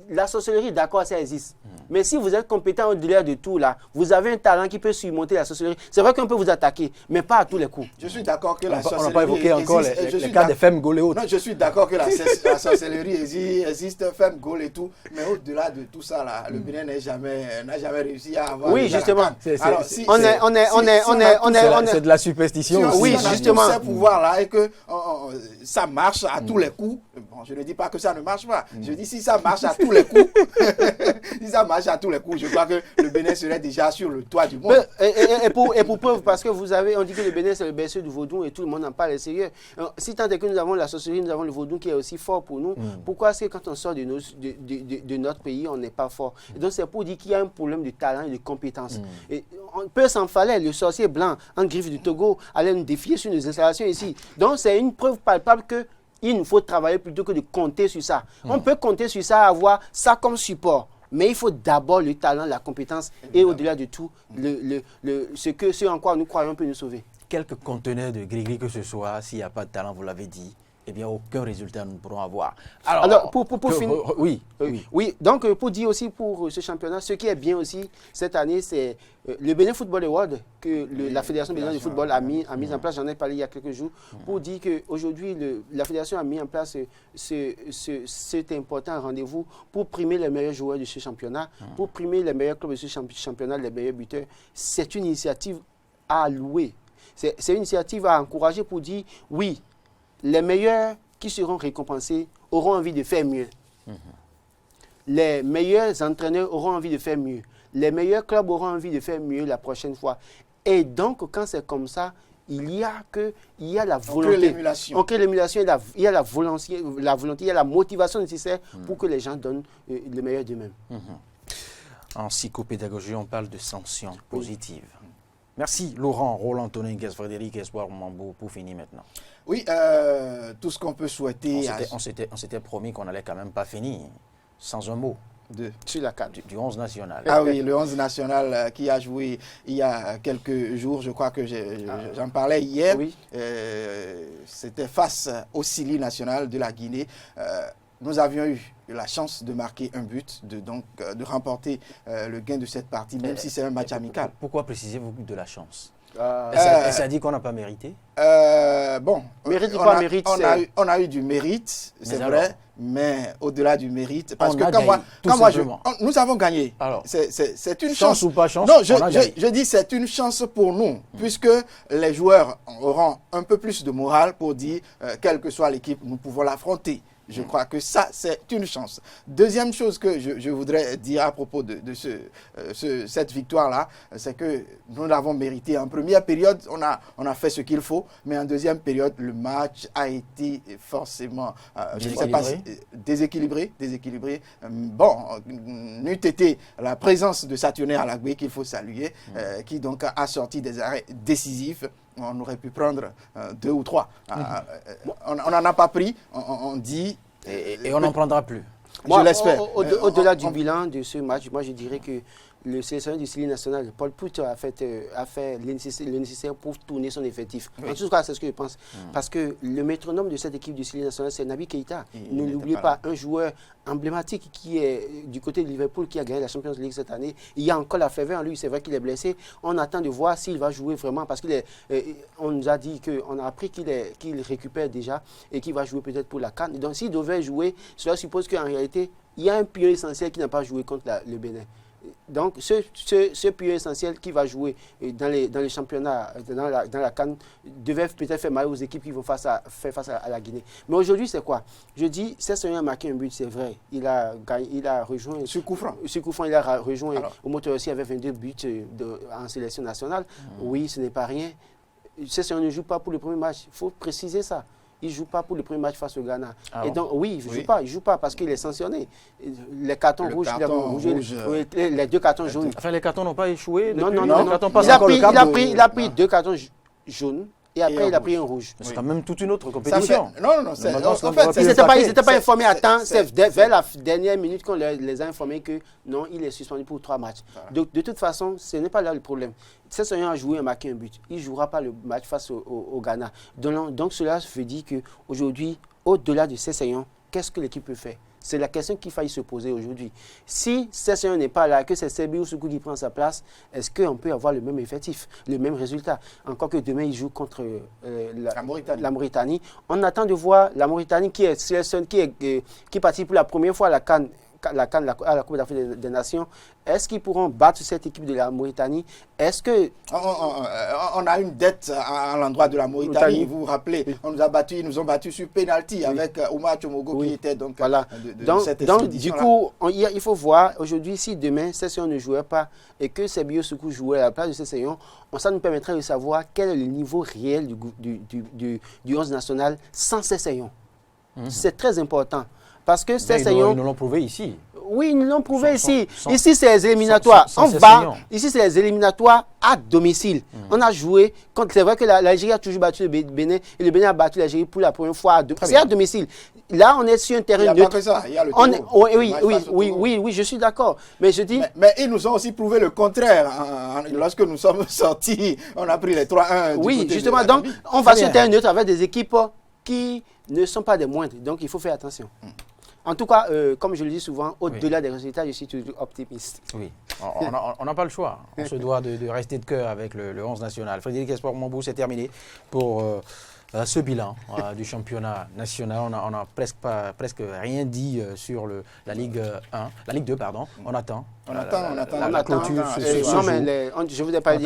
La sorcellerie, d'accord, ça existe. Mais si vous êtes compétent au-delà de tout, là, vous avez un talent qui peut surmonter la sorcellerie. C'est vrai qu'on peut vous attaquer, mais pas à tous les coups. Je suis d'accord que la sorcellerie... On n'a pas évoqué encore les cas des femmes goal et autres. Non, je suis d'accord que la sorcellerie existe, femmes goal et tout. Mais au-delà de tout ça, là, le Bénin n'a jamais réussi à avoir... Oui, justement. C'est de la superstition aussi. Oui, justement. Si on a ce pouvoir-là et que ça marche à tous les coups, bon, je ne dis pas que ça ne marche pas. Je dis si ça marche à tous les coups, si ça marche à tous les coups, je crois que le Bénin serait déjà sur le toit du monde. Et pour preuve, parce que on dit que le Bénin c'est le berceau du vaudou et tout le monde en parle sérieux. Si tant est que nous avons la sorcellerie, nous avons le vaudou qui est aussi fort pour nous, pourquoi est-ce que quand on sort de notre pays, on n'est pas fort? Et donc c'est pour dire qu'il y a un problème de talent et de compétence. Et on peut s'en fallait, le sorcier blanc en griffe du Togo allait nous défier sur nos installations ici. Donc c'est une preuve palpable que il nous faut travailler plutôt que de compter sur ça. On peut compter sur ça, avoir ça comme support. Mais il faut d'abord le talent, la compétence et au-delà de tout, ce en quoi nous croyons peut nous sauver. Quelques conteneurs de gris-gris que ce soit, s'il n'y a pas de talent, vous l'avez dit, eh bien aucun résultat nous pourrons avoir. Alors pour finir... Oui. Donc pour dire aussi pour ce championnat, ce qui est bien aussi cette année, c'est le Bénin Football Award que la Fédération béninoise de football a mis en place. J'en ai parlé il y a quelques jours pour dire qu'aujourd'hui, la Fédération a mis en place cet important rendez-vous pour primer les meilleurs joueurs de ce championnat, pour primer les meilleurs clubs de ce championnat, les meilleurs buteurs. C'est une initiative à louer. C'est une initiative à encourager pour dire oui, les meilleurs qui seront récompensés auront envie de faire mieux. Les meilleurs entraîneurs auront envie de faire mieux. Les meilleurs clubs auront envie de faire mieux la prochaine fois. Et donc, quand c'est comme ça, il y a la volonté. On crée l'émulation, il y a la volonté, il y a la motivation nécessaire pour que les gens donnent le meilleur d'eux-mêmes. En psychopédagogie, on parle de sanctions positives. Merci Laurent, Roland, Antonin, Frédéric, Espoir, Mambo, pour finir maintenant. Oui, tout ce qu'on peut souhaiter... On s'était promis qu'on n'allait quand même pas finir sans un mot. Sur la CAN. Du 11 national. Ah oui, le 11 national qui a joué il y a quelques jours, je crois que j'en parlais hier. Oui. C'était face au Sili national de la Guinée. Nous avions eu la chance de marquer un but, de remporter le gain de cette partie, même si c'est un match amical. Pourquoi précisez-vous de la chance? Ça dit qu'on n'a pas mérité? Bon, mérite ou pas mérite, on a eu du mérite, c'est vrai, mais au-delà du mérite, parce que nous avons gagné. C'est une chance ou pas chance? Non, je dis c'est une chance pour nous, puisque les joueurs auront un peu plus de morale pour dire, quelle que soit l'équipe, nous pouvons l'affronter. Je crois que ça, c'est une chance. Deuxième chose que je voudrais dire à propos de cette victoire-là, c'est que nous l'avons mérité. En première période, on a fait ce qu'il faut, mais en deuxième période, le match a été forcément déséquilibré. Bon, n'eût été la présence de Saturnin Alagbe qu'il faut saluer, qui donc a sorti des arrêts décisifs. On aurait pu prendre 2 ou 3. On n'en a pas pris, on dit... Et on n'en prendra plus. Moi, je l'espère. Au-delà du bilan de ce match, moi je dirais que le sélectionneur du Syli national, Paul Poutre, a fait le nécessaire pour tourner son effectif. Oui. En tout cas, c'est ce que je pense. Parce que le métronome de cette équipe du Syli national, c'est Naby Keïta. Ne l'oubliez pas, un joueur emblématique qui est du côté de Liverpool, qui a gagné la Champions League cette année. Il y a encore la ferveur en lui. C'est vrai qu'il est blessé. On attend de voir s'il va jouer vraiment. Parce qu'on nous a dit qu'on a appris qu'il récupère déjà et qu'il va jouer peut-être pour la CAN. Donc, s'il devait jouer, cela suppose qu'en réalité, il y a un pion essentiel qui n'a pas joué contre le Bénin. Donc, ce pion essentiel qui va jouer dans les championnats, dans la CAN, devait peut-être faire mal aux équipes qui vont faire face à la Guinée. Mais aujourd'hui, c'est quoi? Je dis, Sessegnon a marqué un but, c'est vrai. Il a rejoint... Sur coup franc. Il a rejoint au moteur aussi avec 22 buts en sélection nationale. Oui, ce n'est pas rien. Sessegnon ne joue pas pour le premier match. Il faut préciser ça. Il ne joue pas pour le premier match face au Ghana. Et donc, oui, il ne joue pas parce qu'il est sanctionné. Les cartons rouges, les 2 cartons jaunes. Enfin, les cartons n'ont pas échoué. Non. Il a pris 2 cartons jaunes. Et après, il a pris un rouge. C'est quand même toute une autre compétition. Non. En fait, ils n'étaient pas informés à temps. C'est vers la dernière minute qu'on les a informés que non, il est suspendu pour 3 matchs. Donc, de toute façon, ce n'est pas là le problème. Sessegnon a joué et marqué un but. Il ne jouera pas le match face au Ghana. Donc, cela veut dire qu'aujourd'hui, au-delà de Sessegnon, qu'est-ce que l'équipe peut faire? C'est la question qu'il faille se poser aujourd'hui. Si Sessegnon n'est pas là, que c'est Sebiou Soukou qui prend sa place, est-ce qu'on peut avoir le même effectif, le même résultat? Encore que demain, il joue contre la Mauritanie. On attend de voir la Mauritanie qui participe pour la première fois à la CAN, à la Coupe d'Afrique des Nations. Est-ce qu'ils pourront battre cette équipe de la Mauritanie? Est-ce que... On a une dette à l'endroit de la Mauritanie. Vous vous rappelez, ils nous ont battus sur pénalty avec Oumar Tchomogo qui était donc de cette expédition-là. Du coup, il faut voir aujourd'hui si demain Sessegnon ne jouait pas et que Sebiou Soukou jouait à la place de Sessegnon, ça nous permettrait de savoir quel est le niveau réel du 11 national sans Sessegnon. C'est très important. Parce que Sessegnon... Ils nous l'ont prouvé ici. Oui, ils nous l'ont prouvé ici. Ici, c'est les éliminatoires. Ici, c'est les éliminatoires à domicile. On a joué. C'est vrai que l'Algérie a toujours battu le Bénin. Et le Bénin a battu l'Algérie pour la première fois. C'est à domicile. Là, on est sur un terrain neutre. Il n'y a pas que ça. Il y a le Togo. Oui, je suis d'accord. Mais je dis... Mais ils nous ont aussi prouvé le contraire. Lorsque nous sommes sortis, on a pris les 3-1. Oui, justement. Donc, on va sur un terrain neutre avec des équipes qui ne sont pas des moindres. Donc, il faut faire attention. En tout cas, comme je le dis souvent, au-delà des résultats, je suis toujours optimiste. Oui, on n'a pas le choix. On se doit de rester de cœur avec le 11 national. Frédéric Espoir-Mambou, c'est terminé pour ce bilan du championnat national. On n'a presque rien dit sur la Ligue 1, la Ligue 2, pardon. On attend. La clôture. Non, mais je vous ai pas dit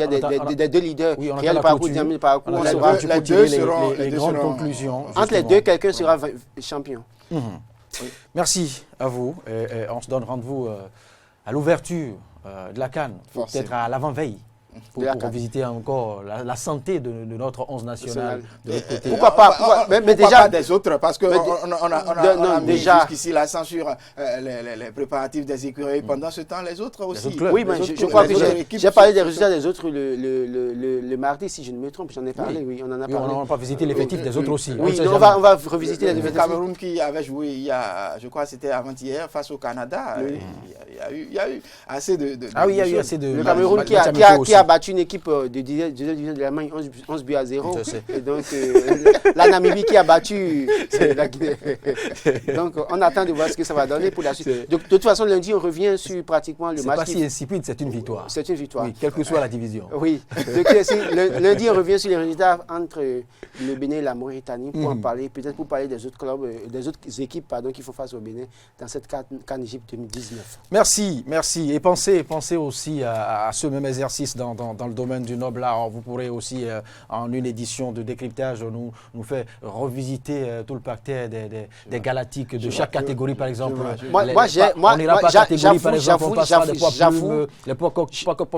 des 2 leaders. Oui, on a le parcours, le parcours. On saura les grandes conclusions. Entre les deux, quelqu'un sera champion. Oui. Merci à vous. On se donne rendez-vous à l'ouverture de la CAN, peut-être à l'avant-veille, pour revisiter encore la santé de notre 11 national de l'autre côté. Pourquoi pas mais déjà pas des autres, parce qu'on a mis jusqu'ici l'accent sur les préparatifs des écuries. Pendant ce temps, les autres aussi. Oui, mais je crois que j'ai parlé des résultats des autres le mardi, si je ne me trompe, j'en ai parlé. Oui, on en a parlé. On n'a pas visité l'effectif des autres aussi. Oui, on va revisiter les effectifs. Le Cameroun qui avait joué il y a, je crois que c'était avant-hier, face au Canada. Il y a eu assez de... Ah oui, il y a eu assez de... Le Cameroun qui a battu une équipe de division de l'Allemagne 11 buts à 0. Et donc, la Namibie qui a battu la Guinée. Donc, on attend de voir ce que ça va donner pour la suite. De toute façon, lundi, on revient sur pratiquement le match. C'est pas si insipide, c'est une victoire. C'est une victoire. Oui, quelle que soit la division. Oui. Lundi, on revient sur les résultats entre le Bénin et la Mauritanie pour en parler, peut-être pour parler des autres clubs, des autres équipes qui font face au Bénin dans cette CAN Égypte 2019. Merci. Et pensez aussi à ce même exercice dans le domaine du noble art. Vous pourrez aussi, en une édition de décryptage, nous faire revisiter tout le parterre des galactiques de chaque catégorie, par exemple. On n'ira pas catégorie, par exemple, on passera des poids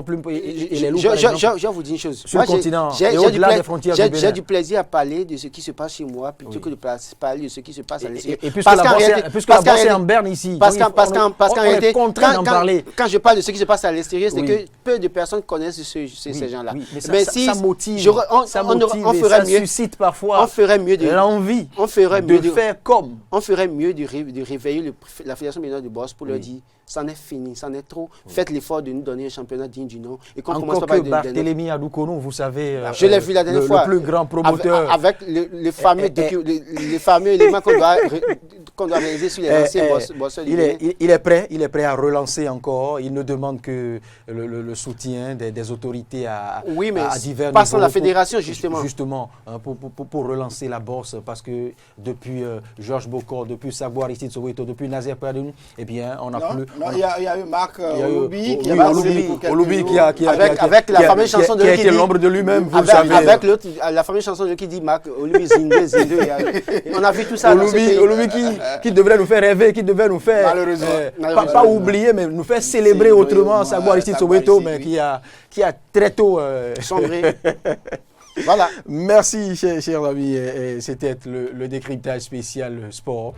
plumes et les loups, par exemple. Je vous dis une chose. Sur le continent et au-delà des frontières du Bénin. J'ai du plaisir à parler de ce qui se passe chez moi plutôt que de parler de ce qui se passe à l'extérieur. Et puisque la bourse est en berne ici, parce qu'en réalité, quand je parle de ce qui se passe à l'extérieur, c'est que peu de personnes connaissent ces gens-là. Mais ça motive, ça suscite parfois l'envie de faire comme. On ferait mieux de réveiller la Fédération béninoise de boxe pour leur dire c'en est fini, c'en est trop. Faites l'effort de nous donner un championnat digne du nom. Et qu'on commence Encore pas que Barthélémy Adoukonou, vous savez, je l'ai vu la dernière fois. le plus grand promoteur. Avec les fameux éléments qu'on doit réaliser sur les anciens bosseurs. Il est prêt à relancer encore. Il ne demande que le soutien des autorités à divers niveaux. Passant la fédération, justement. Justement, pour relancer la bourse, parce que depuis Georges Bokor, depuis Sagbo Aristide Soweto, depuis Nazer Padoun, eh bien, on n'a plus... Non, il y a eu Marc Olubi qui avec la fameuse chanson de qui a été l'ombre de lui-même, vous savez. Avec l'autre, la fameuse chanson de qui dit Marc Olubi Zindé. On a vu tout ça. Olubi qui devrait nous faire rêver, qui devrait nous faire... Malheureusement. Pas oublier, mais nous faire célébrer autrement Sagbo Aristide Soweto, mais qui a très tôt... sombré. Voilà. Merci, chers amis. C'était le décryptage spécial sport.